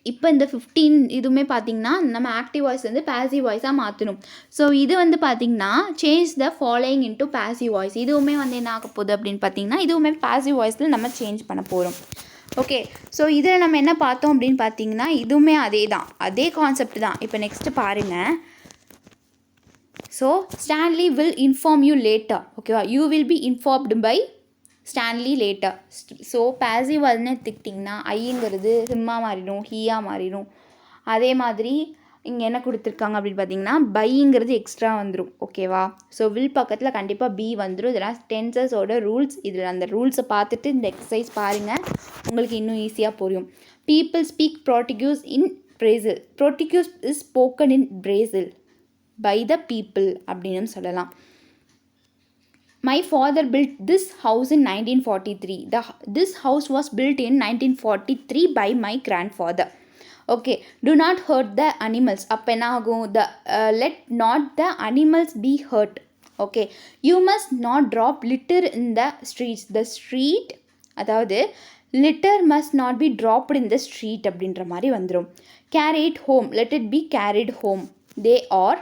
இப்போ இந்த 15 இதுவுமே பார்த்திங்கன்னா நம்ம ஆக்டிவ் வாய்ஸ் வந்து பாசிவ் வாய்ஸாக மாற்றணும். ஸோ இது வந்து பார்த்திங்கன்னா change the following into passive voice. இதுவுமே வந்து என்ன ஆக போகுது அப்படின்னு பார்த்திங்கன்னா இதுவுமே பாசிவ் வாய்ஸில் நம்ம சேஞ்ச் பண்ண போகிறோம். ஓகே, ஸோ இதில் நம்ம என்ன பார்த்தோம் அப்படின்னு பார்த்திங்கன்னா இதுவுமே அதே தான், அதே கான்செப்ட் தான். இப்போ நெக்ஸ்ட்டு பாருங்கள், so Stanley will inform you later. ஓகேவா, you will be informed by Stanley later. So passive வாய்ஸ்னு எடுத்துக்கிட்டிங்கன்னா ஐங்கிறது ஹிம்மாக மாறிடும், ஹீயாக மாறிடும். அதே மாதிரி இங்கே என்ன கொடுத்துருக்காங்க அப்படின்னு பார்த்தீங்கன்னா பைங்கிறது எக்ஸ்ட்ரா வந்துடும். ஓகேவா, ஸோ வில் பக்கத்தில் கண்டிப்பாக பி வந்துடும். இதெல்லாம் டென்சஸோட ரூல்ஸ். இதில் அந்த ரூல்ஸை பார்த்துட்டு இந்த எக்ஸசைஸ் பாருங்கள், உங்களுக்கு இன்னும் ஈஸியாக புரியும். People speak Portuguese in Brazil. Portuguese is spoken in Brazil by the people அப்படின்னு சொல்லலாம். My father built this house in 1943. This house was built in 1943 by my grandfather. Okay, do not hurt the animals. அப்போ என்ன ஆகும், let not the animals be hurt. Okay, you must not drop litter in the streets. The street, அதாவது litter must not be dropped in the street அப்படின்ற மாதிரி வந்துடும். Carry it home. Let it be carried home. They are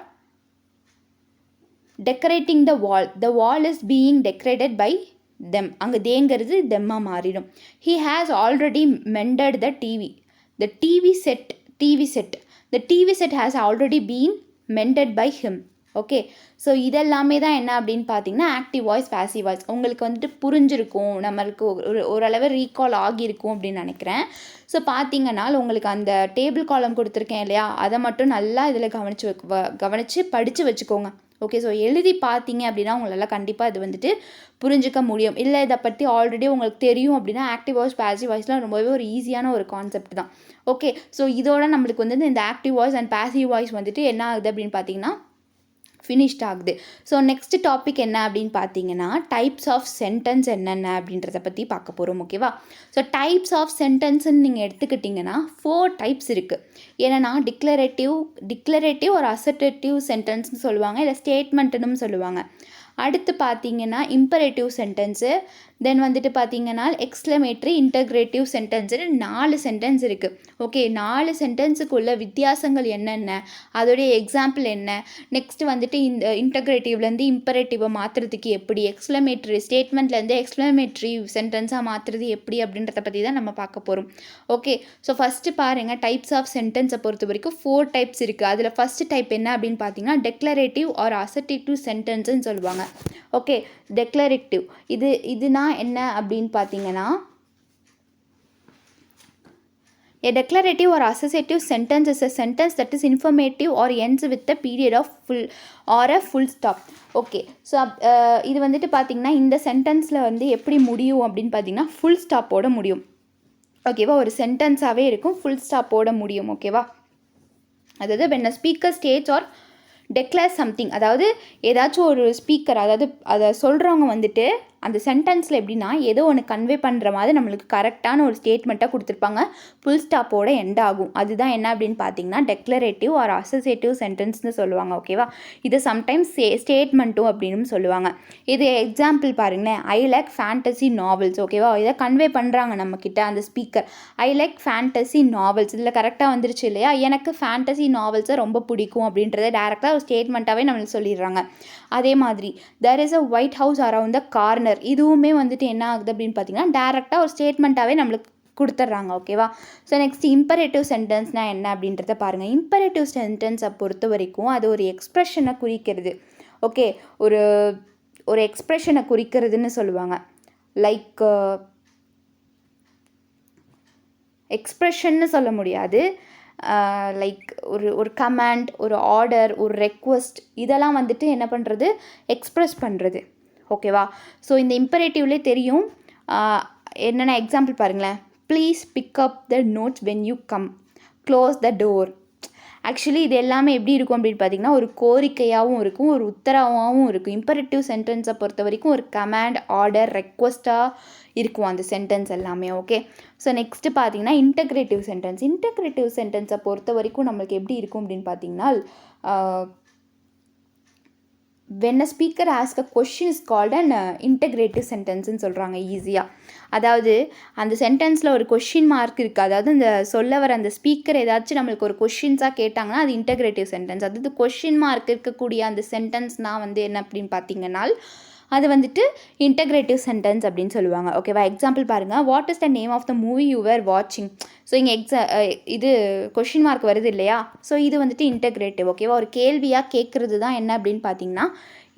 decorating the wall. The wall is being decorated by them. அங்கே தேங்கிறது தெம்மா மாறிடும். He has already mended the TV. The TV set. The TV set has already been mended by him. Okay, so இதெல்லாமே தான் என்ன அப்படின்னு பார்த்தீங்கன்னா active voice, passive voice. உங்களுக்கு வந்துட்டு புரிஞ்சிருக்கும், நம்மளுக்கு ஓரளவு ரீகால் ஆகியிருக்கும் அப்படின்னு நினைக்கிறேன். ஸோ பார்த்தீங்கன்னா உங்களுக்கு அந்த டேபிள் காலம் கொடுத்துருக்கேன் இல்லையா, அதை மட்டும் நல்லா இதில் கவனித்து படித்து வச்சுக்கோங்க. ஓகே, ஸோ எழுதி பார்த்தீங்க அப்படின்னா உங்களால் கண்டிப்பாக இது வந்துட்டு புரிஞ்சிக்க முடியும். இல்லை இதை பற்றி ஆல்ரெடி உங்களுக்கு தெரியும் அப்படின்னா ஆக்டிவ் வாய்ஸ், பேசிவ் வாய்ஸ்லாம் ரொம்பவே ஒரு ஈஸியான ஒரு கான்செப்ட் தான். ஓகே, ஸோ இதோட நம்மளுக்கு வந்து இந்த active voice and passive voice வந்துட்டு என்ன ஆகுது அப்படின்னு பார்த்தீங்கன்னா ஃபினிஷ்ட் ஆகுது. ஸோ நெக்ஸ்ட் டாபிக் என்ன அப்படின்னு பார்த்தீங்கன்னா டைப்ஸ் ஆஃப் சென்டென்ஸ் என்னென்ன அப்படின்றத பற்றி பார்க்க போகிறோம். ஓகேவா, ஸோ டைப்ஸ் ஆஃப் சென்டென்ஸ்ன்னு நீங்கள் எடுத்துக்கிட்டிங்கன்னா 4 டைப்ஸ் இருக்குது. ஏன்னா டிக்ளரேட்டிவ் ஒரு அசர்டேட்டிவ் சென்டென்ஸ்னு சொல்லுவாங்க, இல்லை ஸ்டேட்மெண்ட்டுன்னு சொல்லுவாங்க. அடுத்து பார்த்தீங்கன்னா இம்பரேட்டிவ் சென்டென்ஸு, தென் வந்துட்டு பார்த்தீங்கன்னா எக்ஸ்க்ளமேட்ரி, இன்டகிரேட்டிவ் சென்டென்ஸுன்னு 4 சென்டென்ஸ் இருக்குது. ஓகே, 4 சென்டென்ஸுக்குள்ள வித்தியாசங்கள் என்னென்ன, அதோடைய எக்ஸாம்பிள் என்ன, நெக்ஸ்ட் வந்துட்டு இந்த இன்டகிரேட்டிவ்லேருந்து இம்பரேட்டிவை மாற்றுறதுக்கு எப்படி, எக்ஸ்க்ளமேட்ரி ஸ்டேட்மெண்ட்லேருந்து எக்ஸ்க்ளமேட்ரி சென்டென்ஸாக மாற்றுறது எப்படி அப்படின்றத பற்றி தான் நம்ம பார்க்க போகிறோம். ஓகே, ஸோ ஃபஸ்ட்டு பாருங்கள், டைப்ஸ் ஆஃப் சென்டென்ஸை பொறுத்த வரைக்கும் 4 டைப்ஸ் இருக்குது. அதில் ஃபஸ்ட்டு டைப் என்ன அப்படின்னு பார்த்தீங்கன்னா டெக்ளரேட்டிவ் ஆர் அசர்டேட்டிவ் சென்டென்ஸ்ன்னு சொல்லுவாங்க. ஓகே, டெக்ளரேட்டிவ் இதுனா என்ன அப்படின்னு பார்த்தீங்கன்னா a declarative or associative sentence is a sentence that is informative or ends with a period of full or a full stop. Okay, so இது வந்துட்டு பார்த்தீங்கன்னா இந்த சென்டென்ஸில் வந்து எப்படி முடியும் அப்படின்னு பார்த்தீங்கன்னா ஃபுல் ஸ்டாப்போட முடியும். ஓகேவா, ஒரு சென்டென்ஸாகவே இருக்கும், ஃபுல் ஸ்டாப்போட முடியும். ஓகேவா, அதாவது when a speaker states or declares something, அதாவது ஏதாச்சும் ஒரு ஸ்பீக்கர், அதாவது அதை சொல்கிறவங்க வந்துட்டு அந்த சென்டென்ஸில் எப்படின்னா ஏதோ ஒன்று கன்வே பண்ணுற மாதிரி நம்மளுக்கு கரெக்டான ஒரு ஸ்டேட்மெண்ட்டாக கொடுத்துருப்பாங்க, ஃபுல் ஸ்டாப்போட எண்ட் ஆகும். அதுதான் என்ன அப்படின்னு பார்த்தீங்கன்னா டெக்ளரேட்டிவ் ஆர் அசோசியேட்டிவ் சென்டென்ஸ்னு சொல்லுவாங்க. ஓகேவா, இது சம்டைம்ஸ் ஸ்டேட்மெண்ட்டும் அப்படின்னு சொல்லுவாங்க. இது எக்ஸாம்பிள் பாருங்களேன், ஐ லைக் ஃபேண்டசி நாவல்ஸ். ஓகேவா, இதை கன்வே பண்ணுறாங்க நம்மக்கிட்ட அந்த speaker, I like fantasy novels. இதில் கரெக்டாக வந்துருச்சு இல்லையா, எனக்கு ஃபேண்டசி நாவல்ஸை ரொம்ப பிடிக்கும் அப்படின்றத டேரெக்டாக ஒரு ஸ்டேட்மெண்ட்டாகவே நம்மளுக்கு சொல்லிடுறாங்க. அதே மாதிரி there is a white house around the corner, இதுவுமே வந்துட்டு என்ன ஆகுது அப்படின்னு பார்த்தீங்கன்னா டேரெக்டாக ஒரு ஸ்டேட்மெண்ட்டாகவே நம்மளுக்கு கொடுத்துட்றாங்க. ஓகேவா, ஸோ நெக்ஸ்ட் இம்பரேட்டிவ் சென்டென்ஸ்னால் என்ன அப்படின்றத பாருங்கள். இம்பரேட்டிவ் சென்டென்ஸை பொறுத்த வரைக்கும் அது ஒரு எக்ஸ்ப்ரெஷனை குறிக்கிறது. ஓகே, ஒரு எக்ஸ்ப்ரெஷனை குறிக்கிறதுன்னு சொல்லுவாங்க. லைக் எக்ஸ்ப்ரெஷன்னு சொல்ல முடியாது, லைக் ஒரு கமாண்ட், ஒரு ஆர்டர், ஒரு ரெக்வஸ்ட், இதெல்லாம் வந்துட்டு என்ன பண்ணுறது, எக்ஸ்ப்ரெஸ் பண்ணுறது. ஓகேவா, ஸோ இந்த இம்பரேட்டிவ்லேயே தெரியும் என்னென்ன எக்ஸாம்பிள் பாருங்களேன். Please pick up the notes when you come, close the door. Actually இது எல்லாமே எப்படி இருக்கும் அப்படின்னு பார்த்தீங்கன்னா ஒரு கோரிக்கையாகவும் இருக்கும், ஒரு உத்தரவாகவும் இருக்கும். இம்பரேட்டிவ் சென்டென்ஸை பொறுத்த வரைக்கும் ஒரு கமாண்ட், ஆர்டர், ரெக்வஸ்ட்டாக இருக்கும் அந்த சென்டென்ஸ் எல்லாமே. ஓகே, ஸோ நெக்ஸ்ட்டு பார்த்தீங்கன்னா இன்டகிரேட்டிவ் சென்டென்ஸ். இன்டகிரேட்டிவ் சென்டென்ஸை பொறுத்த வரைக்கும் நம்மளுக்கு எப்படி இருக்கும் அப்படின்னு பார்த்தீங்கன்னா when a speaker asks a question is called an integrative sentenceன்னு சொல்கிறாங்க ஈஸியாக. அதாவது அந்த சென்டென்ஸில் ஒரு கொஷின் மார்க் இருக்குது, அதாவது இந்த சொல்ல வர அந்த ஸ்பீக்கர் ஏதாச்சும் நம்மளுக்கு ஒரு கொஷின்ஸாக கேட்டாங்கன்னா அது இன்டகிரேட்டிவ் சென்டென்ஸ். அதாவது கொஷின் மார்க் இருக்கக்கூடிய அந்த சென்டென்ஸ்னால் வந்து என்ன அப்படின்னு பார்த்தீங்கன்னா அது வந்துட்டு இன்டகிரேட்டிவ் சென்டென்ஸ் அப்படின்னு சொல்லுவாங்க. ஓகேவா? எக்ஸாம்பிள் பாருங்கள், what is the name of the movie you were வாட்சிங். ஸோ இங்கே இது கொஷின் மார்க் வருது இல்லையா? ஸோ இது வந்துட்டு இன்டகிரேட்டிவ். ஓகேவா? ஒரு கேள்வியாக கேட்குறது தான் என்ன அப்படின்னு பார்த்தீங்கன்னா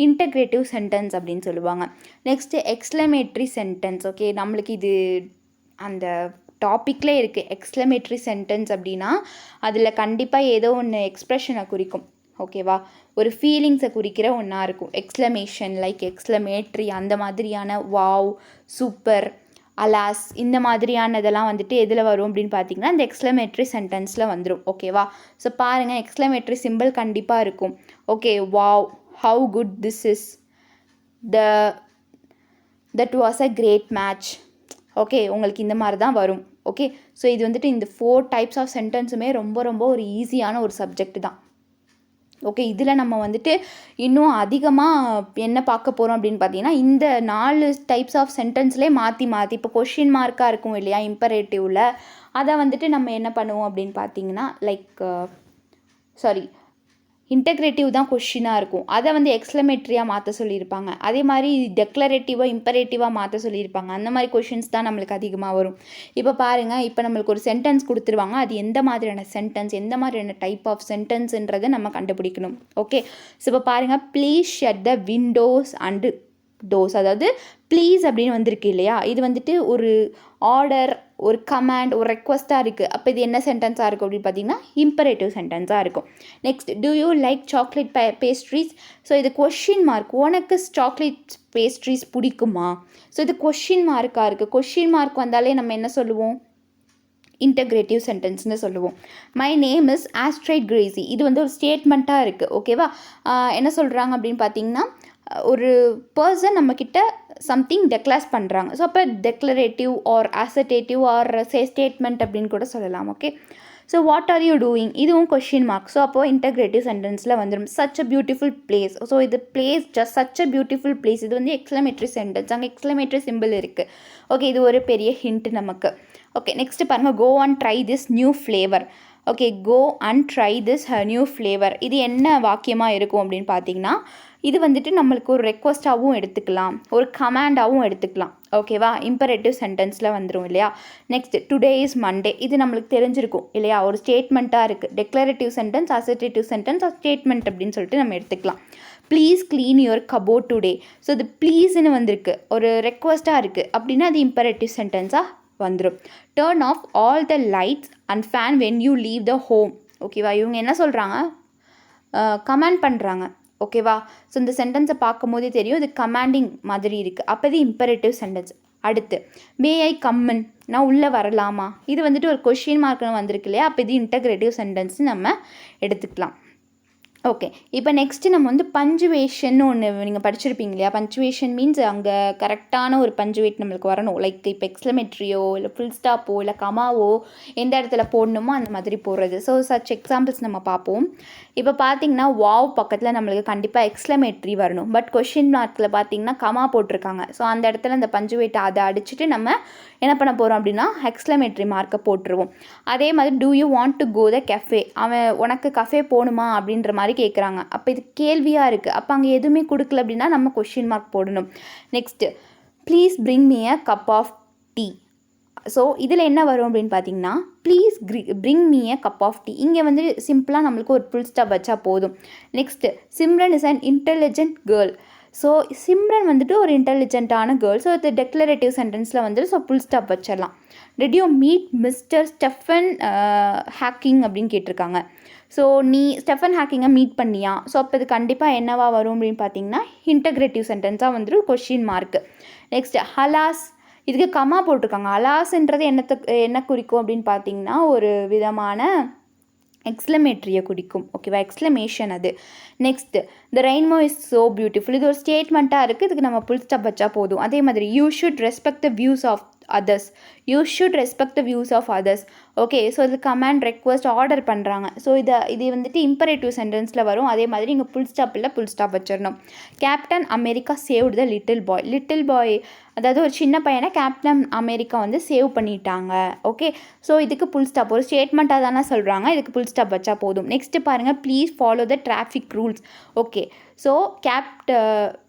இன்டகிரேட்டிவ் சென்டென்ஸ் அப்படின்னு சொல்லுவாங்க. Next exclamatory sentence. ஓகே, நம்மளுக்கு இது அந்த டாப்பிக்லே இருக்குது. எக்ஸ்க்ளமேட்ரி சென்டென்ஸ் அப்படின்னா அதில் கண்டிப்பாக ஏதோ ஒன்று எக்ஸ்ப்ரெஷனை குறிக்கும். ஓகேவா? ஒரு ஃபீலிங்ஸை குறிக்கிற ஒன்றா இருக்கும். எக்ஸ்க்ளமேஷன், லைக் எக்ஸ்க்ளமேட்ரி, அந்த மாதிரியான வாவ், சூப்பர், அலாஸ், இந்த மாதிரியானதெல்லாம் வந்துட்டு எதில் வரும் அப்படின்னு பார்த்தீங்கன்னா இந்த எக்ஸ்க்ளமேட்ரி சென்டென்ஸில் வந்துடும். ஓகேவா? ஸோ பாருங்கள், எக்ஸ்க்ளமேட்ரி சிம்பிள் கண்டிப்பாக இருக்கும். Okay, wow, how good this is, that was a great match. Okay, உங்களுக்கு இந்த மாதிரி தான் வரும். ஓகே, ஸோ இது வந்துட்டு இந்த 4 டைப்ஸ் ஆஃப் சென்டென்ஸுமே ரொம்ப ரொம்ப ஒரு ஈஸியான ஒரு சப்ஜெக்ட் தான். ஓகே, இதில் நம்ம வந்துட்டு இன்னும் அதிகமாக என்ன பார்க்க போகிறோம் அப்படின்னு பார்த்தீங்கன்னா இந்த 4 டைப்ஸ் ஆஃப் சென்டென்ஸ்லேயே மாற்றி இப்போ கொஷின் மார்க்காக இருக்கும் இல்லையா இம்பரேட்டிவில், அதை வந்துட்டு நம்ம என்ன பண்ணுவோம் அப்படின்னு பார்த்தீங்கன்னா இன்டகிரேட்டிவ் தான் கொஷினாக இருக்கும். அதை வந்து எக்ஸ்க்ளமேட்ரியாக மாற்ற சொல்லியிருப்பாங்க. அதே மாதிரி டெக்ளரேட்டிவாக இம்பரேட்டிவாக மாற்ற சொல்லியிருப்பாங்க. அந்த மாதிரி கொஷின்ஸ் தான் நம்மளுக்கு அதிகமாக வரும். இப்போ பாருங்கள், இப்போ நம்மளுக்கு ஒரு சென்டென்ஸ் கொடுத்துருவாங்க. அது எந்த மாதிரியான சென்டென்ஸ், எந்த மாதிரியான டைப் ஆஃப் சென்டென்ஸுன்றதை நம்ம கண்டுபிடிக்கணும். ஓகே, ஸோ இப்போ பாருங்கள், please shut the windows and doors. அதாவது ப்ளீஸ் அப்படின்னு வந்திருக்கு இல்லையா? இது வந்துட்டு ஒரு ஆர்டர், ஒரு கமாண்ட், ஒரு ரெக்வஸ்ட்டாக இருக்குது. அப்போ இது என்ன சென்டென்ஸாக இருக்கும் அப்படின்னு பார்த்தீங்கன்னா இம்பரேட்டிவ் சென்டென்ஸாக இருக்கும். Next, do you like chocolate pastries. So இது கொஷின் மார்க். உனக்கு சாக்லேட் பேஸ்ட்ரீஸ் பிடிக்குமா? ஸோ இது கொஷின் மார்க்காக இருக்குது. கொஷின் மார்க் வந்தாலே நம்ம என்ன சொல்லுவோம்? இன்டகிரேட்டிவ் சென்டென்ஸ்னு சொல்லுவோம். My name is Astrid Gracy. இது வந்து ஒரு ஸ்டேட்மெண்ட்டாக இருக்குது. ஓகேவா? என்ன சொல்கிறாங்க அப்படின்னு பார்த்தீங்கன்னா ஒரு பர்சன் நம்மக்கிட்ட சம்திங் டெக்ளேர் பண்ணுறாங்க. ஸோ அப்போ declarative or assertive or statement அப்படின்னு கூட சொல்லலாம். Okay, so what are you doing, இதுவும் கொஷின் மார்க். ஸோ அப்போது இன்டகிரேட்டிவ் சென்டென்ஸில் வந்துடும். Such a beautiful place. So இது place just such a beautiful place. இது வந்து எக்ஸ்க்ளமேட்ரி சென்டென்ஸ். அங்கே எக்ஸ்க்ளமேட்ரி சிம்பிள் இருக்குது. ஓகே, இது ஒரு பெரிய ஹிண்ட் நமக்கு. ஓகே, நெக்ஸ்ட்டு பாருங்கள், go and try this new flavour. Okay, go and try this new flavour. இது என்ன வாக்கியமாக இருக்கும் அப்படின்னு பார்த்தீங்கன்னா இது வந்துட்டு நம்மளுக்கு ஒரு ரெக்வஸ்ட்டாகவும் எடுத்துக்கலாம், ஒரு கமாண்டாகவும் எடுத்துக்கலாம். ஓகேவா? இம்பரேட்டிவ் சென்டென்ஸில் வந்துடும் இல்லையா? Next, today is Monday. இது நம்மளுக்கு தெரிஞ்சிருக்கும் இல்லையா? ஒரு ஸ்டேட்மெண்ட்டாக இருக்குது. டெக்ளரேட்டிவ் சென்டென்ஸ், அசர்டேட்டிவ் சென்டென்ஸ், ஸ்டேட்மெண்ட் அப்படின்னு சொல்லிட்டு நம்ம எடுத்துக்கலாம். Please clean your cupboard today. So இது ப்ளீஸ்ன்னு வந்திருக்கு, ஒரு ரெக்வஸ்ட்டாக இருக்குது அப்படின்னா அது இம்பரேட்டிவ் சென்டென்ஸாக வந்துடும். Turn of all the lights and fan when you leave the home. ஓகேவா? இவங்க என்ன சொல்கிறாங்க? கமாண்ட் பண்ணுறாங்க. ஓகேவா? ஸோ இந்த சென்டென்ஸை பார்க்கும் போதே தெரியும் இது கமாண்டிங் மாதிரி இருக்குது. அப்போ இது இம்பரேட்டிவ் சென்டென்ஸ். அடுத்து, மே ஐ கம்மன், நான் உள்ளே வரலாமா. இது வந்துட்டு ஒரு கொஷின் மார்க்னு வந்திருக்கு இல்லையா? அப்போ இது இன்டகிரேட்டிவ் சென்டென்ஸ் நம்ம எடுத்துக்கலாம். ஓகே, இப்போ நெக்ஸ்ட்டு நம்ம வந்து பஞ்சுவேஷன் ஒன்று நீங்கள் படிச்சிருப்பீங்க இல்லையா? பஞ்சுவேஷன் மீன்ஸ் அங்கே கரெக்டான ஒரு பஞ்சுவேட் நம்மளுக்கு வரணும். லைக் இப்போ எக்ஸ்க்ளமேட்ரியோ இல்லை ஃபுல் ஸ்டாப்போ இல்லை கமாவோ எந்த இடத்துல போடணுமோ அந்த மாதிரி போடுறது. ஸோ சச் எக்ஸாம்பிள்ஸ் நம்ம பார்ப்போம். இப்போ பார்த்தீங்கன்னா வாவ் பக்கத்தில் நம்மளுக்கு கண்டிப்பாக எக்ஸ்க்ளமேட்ரி வரணும். பட் கொஷின் மார்க்கில் பார்த்தீங்கன்னா கமா போட்டிருக்காங்க. ஸோ அந்த இடத்துல அந்த பஞ்சுவேட்டை அதை அடிச்சுட்டு நம்ம என்ன பண்ண போகிறோம் அப்படின்னா எக்ஸ்க்ளமேட்ரி மார்க்கை போட்டுருவோம். அதே மாதிரி do you want to go the cafe. அவன் உனக்கு கஃபே போகணுமா அப்படின்ற மாதிரி கேட்குறாங்க. அப்போ இது கேள்வியாக இருக்குது. அப்போ அங்கே எதுவுமே கொடுக்கல அப்படின்னா நம்ம கொஷின் மார்க் போடணும். Next, please bring me a cup of tea. So இதில் என்ன வரும் அப்படின்னு பார்த்தீங்கன்னா please bring me a cup of tea. இங்கே வந்து சிம்பிளாக நம்மளுக்கு ஒரு ஃபுல் ஸ்டாப் வச்சா போதும். Next, Simran is an intelligent girl. So Simran வந்துட்டு ஒரு இன்டெலிஜென்ட்டான கேர்ள். ஸோ இது டெக்ளரேட்டிவ் சென்டென்ஸில் வந்துட்டு ஸோ ஃபுல் ஸ்டாப் வச்சிடலாம். Did you meet mister Stephen Hawking அப்படின்னு கேட்டிருக்காங்க. ஸோ நீ ஸ்டெஃபன் ஹாக்கிங்கை மீட் பண்ணியா. ஸோ அப்போ இது கண்டிப்பாக என்னவா வரும் அப்படின்னு பார்த்தீங்கன்னா இன்டகிரேட்டிவ் சென்டென்ஸாக வந்துட்டு கொஷின் மார்க்கு. நெக்ஸ்ட்டு, ஹலாஸ், இதுக்கு கமா போட்டிருக்காங்க. அலாஸ்ன்றது என்ன குறிக்கும் அப்படின்னு பார்த்தீங்கன்னா ஒரு விதமான எக்ஸ்க்ளமேட்ரியை குறிக்கும். ஓகேவா? எக்ஸ்க்ளமேஷன் அது. Next, the rainbow is so beautiful. இது ஒரு ஸ்டேட்மெண்ட்டாக இருக்குது. இதுக்கு நம்ம ஃபுல் ஸ்டாப் வச்சா போதும். அதே மாதிரி you should respect the views of others. You should respect the views of others. Okay, so இது கமாண்ட், ரெக்வஸ்ட், ஆர்டர் பண்ணுறாங்க. ஸோ இது வந்துட்டு இம்பரேட்டிவ் சென்டென்ஸில் வரும். அதே மாதிரி இங்கே ஃபுல் ஸ்டாப் இல்லை, ஃபுல் ஸ்டாப் வச்சிடணும். Captain America saved the little boy. Little boy அதாவது ஒரு சின்ன பையனை கேப்டன் அமெரிக்கா வந்து சேவ் பண்ணிட்டாங்க. ஓகே, ஸோ இதுக்கு ஃபுல் ஸ்டாப் ஒரு ஸ்டேட்மெண்ட்டாக தானே சொல்கிறாங்க. இதுக்கு ஃபுல் ஸ்டாப் வச்சா போதும். நெக்ஸ்ட்டு பாருங்கள், please follow the traffic rules. Okay, so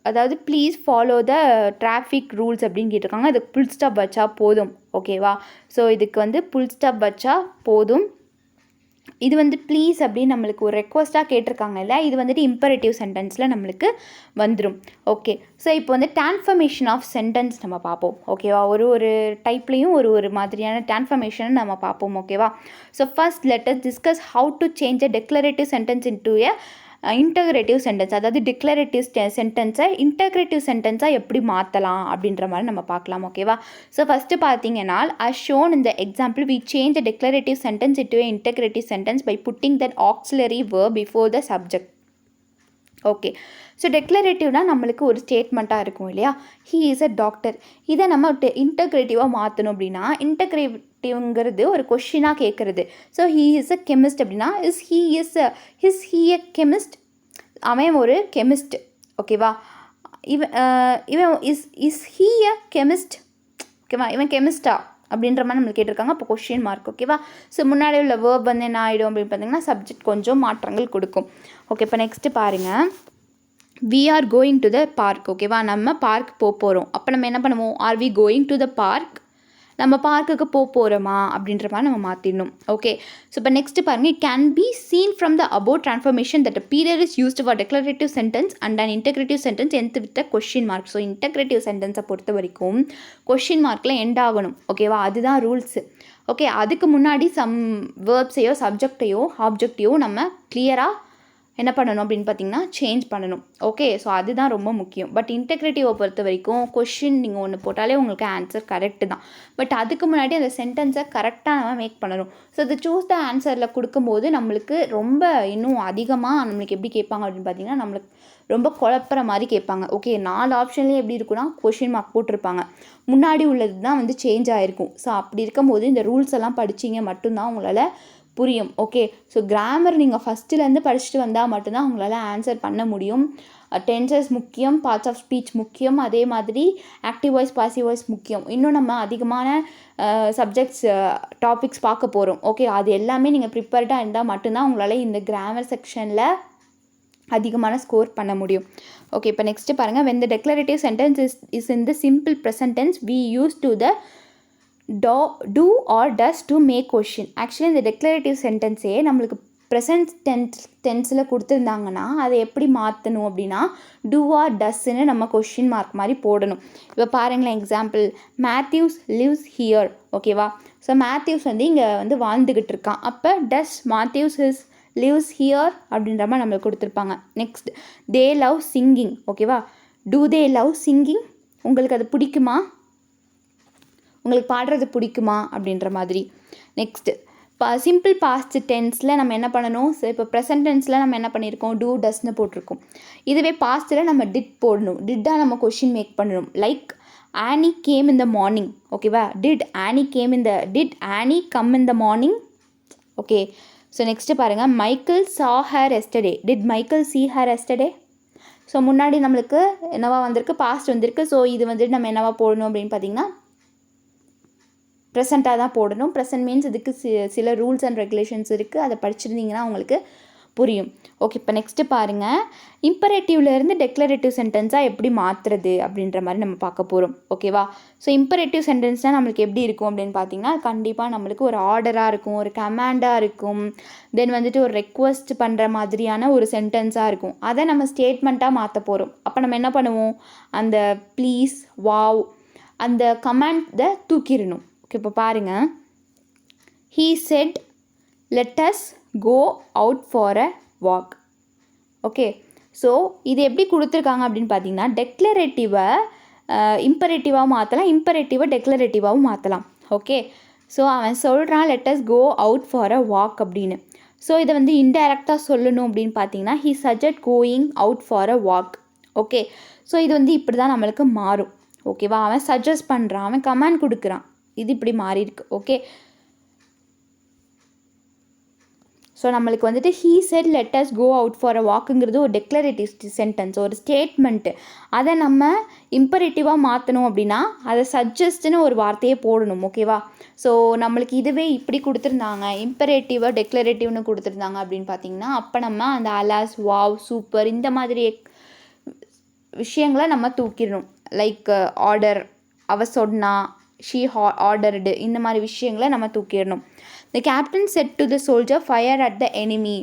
அதாவது please follow the traffic rules அப்படின்னு கேட்டிருக்காங்க. அதுக்கு ஃபுல் ஸ்டாப் வச்சா போதும். ஓகேவா? ஸோ இதுக்கு வந்து ஃபுல் ஸ்டாப் வச்சா போதும். இது வந்து ப்ளீஸ் அப்படின்னு நம்மளுக்கு ஒரு ரெக்வஸ்ட்டாக கேட்டிருக்காங்க இல்லை, இது வந்துட்டு இம்பரேட்டிவ் சென்டென்ஸில் நம்மளுக்கு வந்துடும். ஓகே, ஸோ இப்போ வந்து டிரான்ஸ்ஃபர்மேஷன் ஆஃப் சென்டென்ஸ் நம்ம பார்ப்போம். ஓகேவா? ஒரு டைப்லேயும் ஒரு மாதிரியான டிரான்ஸ்ஃபர்மேஷன் நம்ம பார்ப்போம். ஓகேவா? So first let us discuss how to change a declarative sentence into a integrative sentence. அதாவது டிக்ளரேட்டிவ் சென்டென்ஸை இன்டகிரேட்டிவ் சென்டென்ஸாக எப்படி மாற்றலாம் அப்படின்ற மாதிரி நம்ம பார்க்கலாம். ஓகேவா? ஸோ ஃபஸ்ட்டு பார்த்தீங்கன்னா, as shown in the example, we change the declarative sentence into an integrative sentence by putting that auxiliary verb before the subject. Okay, so டெக்ளரேட்டிவ்னால் நம்மளுக்கு ஒரு ஸ்டேட்மெண்ட்டாக இருக்கும் இல்லையா? He is a doctor. இதை நம்ம இன்டகிரேட்டிவாக மாற்றணும் அப்படின்னா, இன்டகிரேட்டிவ்ங்கிறது ஒரு கொஷினாக கேட்குறது. So he is a chemist அப்படின்னா, இஸ் ஹீ எ கெமிஸ்ட்? அவன் ஒரு கெமிஸ்ட். ஓகேவா? இவன் இஸ் ஹீ எ கெமிஸ்ட்? ஓகேவா? இவன் கெமிஸ்டா அப்படின்ற மாதிரி நம்மளுக்கு கேட்டிருக்காங்க. அப்போ கொஷின் மார்க். ஓகேவா? ஸோ முன்னாடி உள்ள வேர்ப் வந்து என்ன ஆகிடும் அப்படின்னு பார்த்தீங்கன்னா, சப்ஜெக்ட் கொஞ்சம் மாற்றங்கள் கொடுக்கும். ஓகே, இப்போ நெக்ஸ்ட்டு பாருங்கள். We are going to the park. ஓகேவா? நம்ம பார்க் போகிறோம். அப்போ நம்ம என்ன பண்ணுவோம்? Are we going to the park? நம்ம பார்க்குக்கு போகிறோமா அப்படின்ற மாதிரி நம்ம மாற்றிடணும். ஓகே, ஸோ இப்போ நெக்ஸ்ட்டு பாருங்கள். It can be seen from the above transformation that period is used for declarative sentence and and interrogative sentence end with the question mark. So interrogative சென்டென்ஸை பொறுத்த வரைக்கும் கொஷின் மார்க்கில் எண்ட் ஆகணும். ஓகேவா? அதுதான் rules. Okay, அதுக்கு முன்னாடி சம் வேர்ப்ஸையோ சப்ஜெக்டையோ ஆப்ஜெக்டையோ நம்ம கிளியராக என்ன பண்ணணும் அப்படின்னு பார்த்தீங்கன்னா சேஞ்ச் பண்ணணும். ஓகே, ஸோ அதுதான் ரொம்ப முக்கியம். பட் இன்டெகிரேட்டிவை பொறுத்த வரைக்கும் கொஷின் நீங்கள் ஒன்று போட்டாலே உங்களுக்கு ஆன்சர் கரெக்டு தான். பட் அதுக்கு முன்னாடி அந்த சென்டென்ஸை கரெக்டாக நம்ம மேக் பண்ணணும். ஸோ அது சூஸ் த ஆன்சரில் கொடுக்கும்போது நம்மளுக்கு ரொம்ப இன்னும் அதிகமாக நம்மளுக்கு எப்படி கேட்பாங்க அப்படின்னு பார்த்தீங்கன்னா, நம்மளுக்கு ரொம்ப குழப்புற மாதிரி கேட்பாங்க. ஓகே, 4 ஆப்ஷன்லேயே எப்படி இருக்குன்னா கொஷின் மார்க் போட்டிருப்பாங்க. முன்னாடி உள்ளது தான் வந்து சேஞ்ச் ஆகிருக்கும். ஸோ அப்படி இருக்கும்போது இந்த ரூல்ஸ் எல்லாம் படிச்சிங்க மட்டும்தான் உங்களால் புரியும். ஓகே, ஸோ கிராமர் நீங்கள் ஃபஸ்ட்டுலேருந்து படிச்சுட்டு வந்தால் மட்டும்தான் உங்களால் ஆன்சர் பண்ண முடியும். டென்சஸ் முக்கியம், பார்ட்ஸ் ஆஃப் ஸ்பீச் முக்கியம், அதே மாதிரி ஆக்டிவ் வாய்ஸ் பாசிவ் வாய்ஸ் முக்கியம். இன்னும் நம்ம அதிகமான சப்ஜெக்ட்ஸ் டாபிக்ஸ் பார்க்க போகிறோம். ஓகே, அது எல்லாமே நீங்கள் ப்ரிப்பேர்டாக இருந்தால் மட்டும்தான் உங்களால் இந்த கிராமர் செக்ஷனில் அதிகமான ஸ்கோர் பண்ண முடியும். ஓகே, இப்போ நெக்ஸ்ட்டு பாருங்கள். when the declarative sentence is in the simple present tense, we use to the do or does to make question. Actually இந்த டெக்ளரேட்டிவ் சென்டென்ஸே நம்மளுக்கு ப்ரெசன்ட் டென்ஸில் கொடுத்துருந்தாங்கன்னா அதை எப்படி மாற்றணும் அப்படின்னா டூ ஆர் டஸ்ன்னு நம்ம கொஷின் மார்க் மாதிரி போடணும். இப்போ பாருங்களேன், எக்ஸாம்பிள், மேத்யூஸ் லிவ்ஸ் ஹியர். ஓகேவா? ஸோ மேத்யூஸ் வந்து இங்கே வந்து வாழ்ந்துக்கிட்டு இருக்கான். அப்போ டஸ் மேத்யூஸ் லிவ்ஸ் ஹியர் அப்படின்ற மாதிரி நம்மளுக்கு கொடுத்துருப்பாங்க. Next, they love singing. ஓகேவா? Do they love singing? உங்களுக்கு அது பிடிக்குமா? உங்களுக்கு பாடுறது பிடிக்குமா அப்படின்ற மாதிரி. நெக்ஸ்ட்டு, சிம்பிள் பாஸ்ட் டென்ஸில் நம்ம என்ன பண்ணணும்? ஸோ இப்போ ப்ரெசன்ட் டென்ஸில் நம்ம என்ன பண்ணியிருக்கோம்? டூ டஸ்ன்னு போட்டிருக்கோம். இதுவே பாஸ்ட்டில் நம்ம டிட் போடணும். டிட்டாக நம்ம கொஷின் மேக் பண்ணணும். Like Annie came in the morning. ஓகேவா? Did Annie come in the morning? Okay, so next பாருங்கள். Michael saw her yesterday. Did Michael see her yesterday? ஸோ முன்னாடி நம்மளுக்கு என்னவா வந்திருக்கு? பாஸ்ட் வந்திருக்கு. ஸோ இது வந்துட்டு நம்ம என்னவா போடணும் அப்படின்னு பார்த்தீங்கன்னா ப்ரெசண்ட்டாக தான் போடணும். ப்ரெசன்ட் மீன்ஸ் இதுக்கு சில ரூல்ஸ் அண்ட் ரெகுலேஷன்ஸ் இருக்குது. அதை படிச்சிருந்தீங்கன்னா உங்களுக்கு புரியும். ஓகே, இப்போ நெக்ஸ்ட்டு பாருங்கள். இம்பரேட்டிவ்லேருந்து டெக்ளரேட்டிவ் சென்டென்ஸாக எப்படி மாற்றுறது அப்படின்ற மாதிரி நம்ம பார்க்க போகிறோம். ஓகேவா? ஸோ இம்பரேட்டிவ் சென்டென்ஸ்னால் நம்மளுக்கு எப்படி இருக்கும் அப்படின்னு பார்த்தீங்கன்னா, கண்டிப்பாக நம்மளுக்கு ஒரு ஆர்டராக இருக்கும், ஒரு கமாண்டாக இருக்கும், தென் வந்துட்டு ஒரு ரெக்வஸ்ட் பண்ணுற மாதிரியான ஒரு சென்டென்ஸாக இருக்கும். அதை நம்ம ஸ்டேட்மெண்ட்டாக மாற்ற போகிறோம். அப்போ நம்ம என்ன பண்ணுவோம்? அந்த ப்ளீஸ், வாவ், அந்த கமாண்டை தூக்கிடணும். ஓகே, இப்போ பாருங்கள். He said let us go out for a walk. Okay, so இது எப்படி கொடுத்துருக்காங்க அப்படின்னு பார்த்தீங்கன்னா, டெக்ளரேட்டிவை இம்பரேட்டிவாக மாற்றலாம், இம்பரேட்டிவை டெக்ளரேட்டிவாகவும் மாற்றலாம். ஓகே, ஸோ அவன் சொல்கிறான் let us go out for a walk அப்படின்னு. ஸோ இதை வந்து இன்டைரக்டாக சொல்லணும் அப்படின்னு பார்த்தீங்கன்னா, he suggest going out for a walk. Okay, so இது வந்து இப்படி தான் நம்மளுக்கு மாறும். ஓகேவா? அவன் சஜஸ்ட் பண்ணுறான், அவன் கமெண்ட் கொடுக்குறான், இது இப்படி மாறி இருக்கு. ஓகே, ஸோ நம்மளுக்கு வந்துட்டு he said let us go out for a வாக்குங்கிறது ஒரு டெக்ளரேட்டிவ் சென்டென்ஸ், ஒரு ஸ்டேட்மெண்ட்டு. அதை நம்ம இம்பரேட்டிவாக மாற்றணும் அப்படின்னா அதை சஜஸ்ட்னு ஒரு வார்த்தையே போடணும். ஓகேவா? ஸோ நம்மளுக்கு இதுவே இப்படி கொடுத்துருந்தாங்க, இம்பரேட்டிவாக டெக்ளரேட்டிவ்னு கொடுத்துருந்தாங்க அப்படின்னு பார்த்தீங்கன்னா, அப்போ நம்ம அந்த அலாஸ், வாவ், சூப்பர் இந்த மாதிரி விஷயங்களை நம்ம தூக்கிடணும். லைக் ஆர்டர், அவ சொன்னா, ஷீ ஆர்டர்டு, இந்த மாதிரி விஷயங்களை நம்ம தூக்கிடணும். The captain said to the soldier fire at the enemy.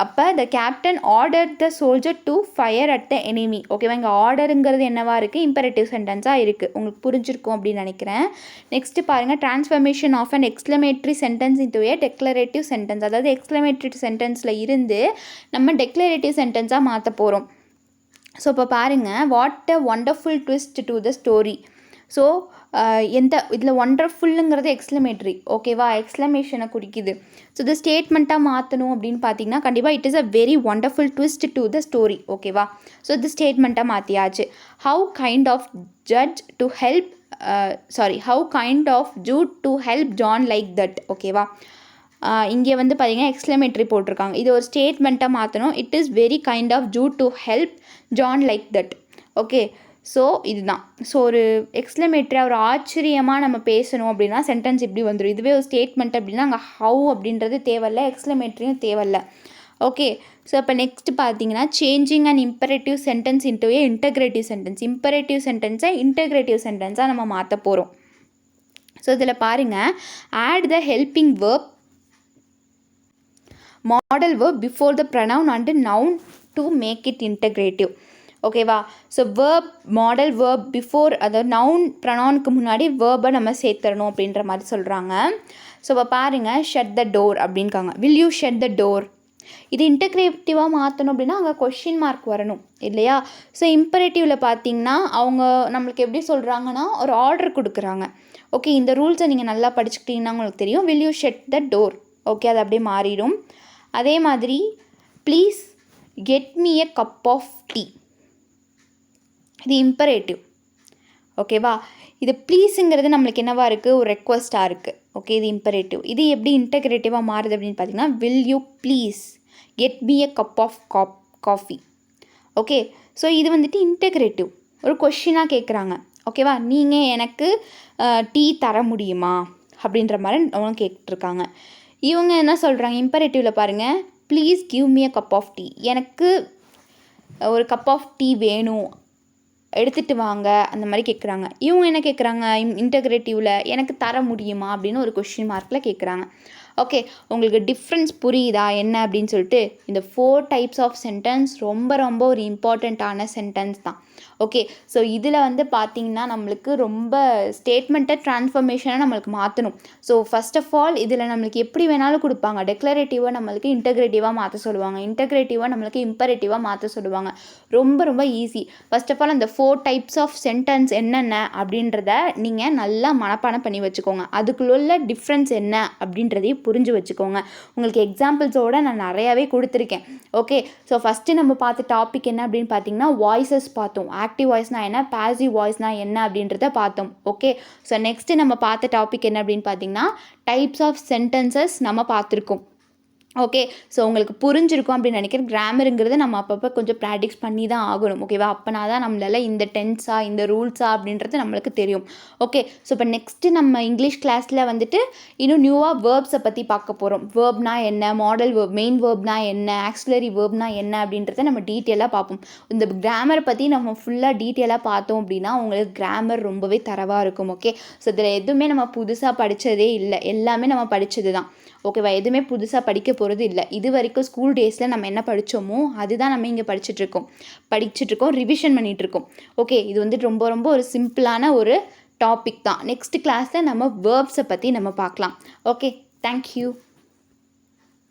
அப்போ the captain order the soldier to fire at the enemy. ஓகேவா, இங்கே ஆர்டருங்கிறது என்னவா இருக்குது, இம்பரேட்டிவ் சென்டென்ஸாக இருக்குது. உங்களுக்கு புரிஞ்சிருக்கும் அப்படின்னு நினைக்கிறேன். நெக்ஸ்ட்டு பாருங்கள், transformation of an exclamatory sentence into a declarative sentence. அதாவது எக்ஸ்க்ளமேட்டரி சென்டென்ஸில் இருந்து நம்ம டெக்ளரேட்டிவ் சென்டென்ஸாக மாற்ற போகிறோம். ஸோ இப்போ பாருங்கள், what a wonderful twist to the story. So எந்த இதில் ஒண்டர்ஃபுல்லுங்கிறது எக்ஸ்க்ளமேட்ரி, ஓகேவா, எக்ஸ்க்ளமேஷனை குறிக்குது. ஸோ இது ஸ்டேட்மெண்ட்டாக மாற்றணும் அப்படின்னு பார்த்தீங்கன்னா கண்டிப்பாக it is a very wonderful twist to the story, ஓகேவா. ஸோ இது ஸ்டேட்மெண்ட்டாக மாற்றியாச்சு. How kind of Jude to help John like that, ஓகேவா. இங்கே வந்து பார்த்தீங்கன்னா எக்ஸ்க்ளமேட்ரி போட்டிருக்காங்க. இது ஒரு ஸ்டேட்மெண்ட்டாக மாற்றணும். It is very kind of Jude to help John like that, okay. So இதுதான். ஸோ ஒரு எக்ஸ்க்ளமேட்டரியாக ஒரு ஆச்சரியமாக நம்ம பேசணும் அப்படின்னா சென்டென்ஸ் இப்படி வந்துடும். இதுவே ஒரு ஸ்டேட்மெண்ட் அப்படின்னா அங்கே ஹவு அப்படின்றது தேவையில்ல, எக்ஸ்க்ளமேட்டரியும் தேவையில்ல, ஓகே. ஸோ இப்போ நெக்ஸ்ட் பார்த்தீங்கன்னா changing and imperative sentence into a interrogative sentence. Imperative சென்டென்ஸை இன்டகிரேட்டிவ் சென்டென்ஸாக நம்ம மாற்ற போகிறோம். ஸோ இதில் பாருங்கள், add the helping verb modal verb before the pronoun and noun to make it interrogative, ஓகேவா. So verb, modal verb before, அதாவது noun ப்ரனவுனுக்கு முன்னாடி வேர்பை நம்ம சேர்த்துடணும் அப்படின்ற மாதிரி சொல்கிறாங்க. ஸோ இப்போ பாருங்கள், ஷட் த டோர் அப்படின்காங்க. Will you shut the door. இது இன்டகிரேட்டிவாக மாற்றணும் அப்படின்னா அங்கே கொஷின் மார்க் வரணும் இல்லையா. ஸோ இம்பரேட்டிவில் பார்த்தீங்கன்னா அவங்க நம்மளுக்கு எப்படி சொல்கிறாங்கன்னா ஒரு ஆர்டர் கொடுக்குறாங்க. ஓகே, இந்த ரூல்ஸை நீங்கள் நல்லா படிச்சுக்கிட்டீங்கன்னா உங்களுக்கு தெரியும். Will you shut the door, okay, அது அப்படியே மாறிடும். அதே மாதிரி please get me a cup of tea, இது இம்பரேட்டிவ், ஓகேவா. இது ப்ளீஸுங்கிறது நம்மளுக்கு என்னவாக இருக்குது, ஒரு ரெக்வஸ்ட்டாக இருக்குது, ஓகே. இது இம்பரேட்டிவ். இது எப்படி இன்டகிரேட்டிவாக மாறுது அப்படின்னு பார்த்தீங்கன்னா will you please get me a cup of coffee, okay. So இது வந்துட்டு இன்டகிரேட்டிவ், ஒரு கொஷினாக கேட்குறாங்க, ஓகேவா. நீங்கள் எனக்கு டீ தர முடியுமா அப்படின்ற மாதிரி அவங்க கேட்டுருக்காங்க. இவங்க என்ன சொல்கிறாங்க, இம்பரேட்டிவில் பாருங்கள், please give me a cup of tea, எனக்கு ஒரு கப் ஆஃப் டீ வேணும், எடுத்துகிட்டு வாங்க, அந்த மாதிரி கேட்குறாங்க. இவங்க என்ன கேட்குறாங்க, இன்டகிரேட்டிவில் எனக்கு தர முடியுமா அப்படின்னு ஒரு கொஷின் மார்க்கில் கேட்குறாங்க, ஓகே. உங்களுக்கு டிஃப்ரென்ஸ் புரியுதா என்ன அப்படின்னு சொல்லிட்டு. இந்த 4 டைப்ஸ் ஆஃப் சென்டென்ஸ் ரொம்ப ரொம்ப ஒரு இம்பார்ட்டண்ட்டான சென்டென்ஸ் தான், ஓகே. ஸோ இதில் வந்து பார்த்திங்கன்னா நம்மளுக்கு ரொம்ப ஸ்டேட்மெண்ட்டை ட்ரான்ஸ்ஃபர்மேஷனை நம்மளுக்கு மாற்றணும். ஸோ ஃபஸ்ட் ஆஃப் ஆல் இதில் நம்மளுக்கு எப்படி வேணாலும் கொடுப்பாங்க. டெக்ளரேட்டிவாக நம்மளுக்கு இன்டகிரேட்டிவாக மாற்ற சொல்லுவாங்க, இன்டகிரேட்டிவாக நம்மளுக்கு இம்பரேட்டிவாக மாற்ற சொல்லுவாங்க. ரொம்ப ரொம்ப ஈஸி. ஃபஸ்ட் ஆஃப் ஆல் அந்த 4 டைப்ஸ் ஆஃப் சென்டென்ஸ் என்னென்ன அப்படின்றத நீங்கள் நல்லா மனப்பாடம் பண்ணி வச்சுக்கோங்க. அதுக்குள்ள டிஃப்ரென்ஸ் என்ன அப்படின்றதையும் புரிஞ்சு வச்சுக்கோங்க. உங்களுக்கு எக்ஸாம்பிள்ஸோடு நான் நிறையாவே கொடுத்துருக்கேன், ஓகே. ஸோ ஃபஸ்ட்டு நம்ம பார்த்த டாபிக் என்ன அப்படின்னு பார்த்தீங்கன்னா வாய்ஸஸ் பார்த்தோம். ஆக்டிவ் வாய்ஸ்னால் என்ன, பாசிவ் வாய்ஸ்னால் என்ன அப்படின்றத பார்த்தோம், ஓகே. ஸோ நெக்ஸ்ட்டு நம்ம பார்த்த டாபிக் என்ன அப்படின்னு பார்த்தீங்கன்னா டைப்ஸ் ஆஃப் சென்டென்சஸ் நம்ம பார்த்துருக்கோம், ஓகே. ஸோ உங்களுக்கு புரிஞ்சிருக்கும் அப்படின்னு நினைக்கிறேன். கிராமருங்கிறது நம்ம அப்பப்போ கொஞ்சம் ப்ராக்டிஸ் பண்ணி தான் ஆகணும், ஓகேவா. அப்போனா தான் நம்மளால் இந்த டென்ஸா இந்த ரூல்ஸா அப்படின்றது நம்மளுக்கு தெரியும், ஓகே. ஸோ இப்போ நெக்ஸ்ட்டு நம்ம இங்கிலீஷ் கிளாஸில் வந்துட்டு இன்னும் நியூவாக வேர்ப்ஸை பற்றி பார்க்க போகிறோம். வேர்ப்னா என்ன, மாடல் வேர்ப், மெயின் வேர்ப்னா என்ன, ஆக்சிலரி வேர்ப்னா என்ன அப்படின்றத நம்ம டீட்டெயிலாக பார்ப்போம். இந்த கிராமரை பற்றி நம்ம ஃபுல்லாக டீட்டெயிலாக பார்த்தோம் அப்படின்னா உங்களுக்கு கிராமர் ரொம்பவே தரவாக இருக்கும், ஓகே. ஸோ இதில் எதுவுமே நம்ம புதுசாக படித்ததே இல்லை, எல்லாமே நம்ம படித்தது தான், ஓகேவா. எதுவுமே புதுசாக படிக்க போகிறது இல்லை. இது வரைக்கும் ஸ்கூல் டேஸில் நம்ம என்ன படித்தோமோ அதுதான் நம்ம இங்கே படிச்சுட்ருக்கோம், ரிவிஷன் பண்ணிகிட்ருக்கோம், ஓகே. இது வந்துட்டு ரொம்ப ரொம்ப ஒரு சிம்பிளான ஒரு டாபிக் தான். நெக்ஸ்ட் கிளாஸில் நம்ம வேர்ப்ஸை பற்றி நம்ம பார்க்கலாம், ஓகே. தேங்க்யூ.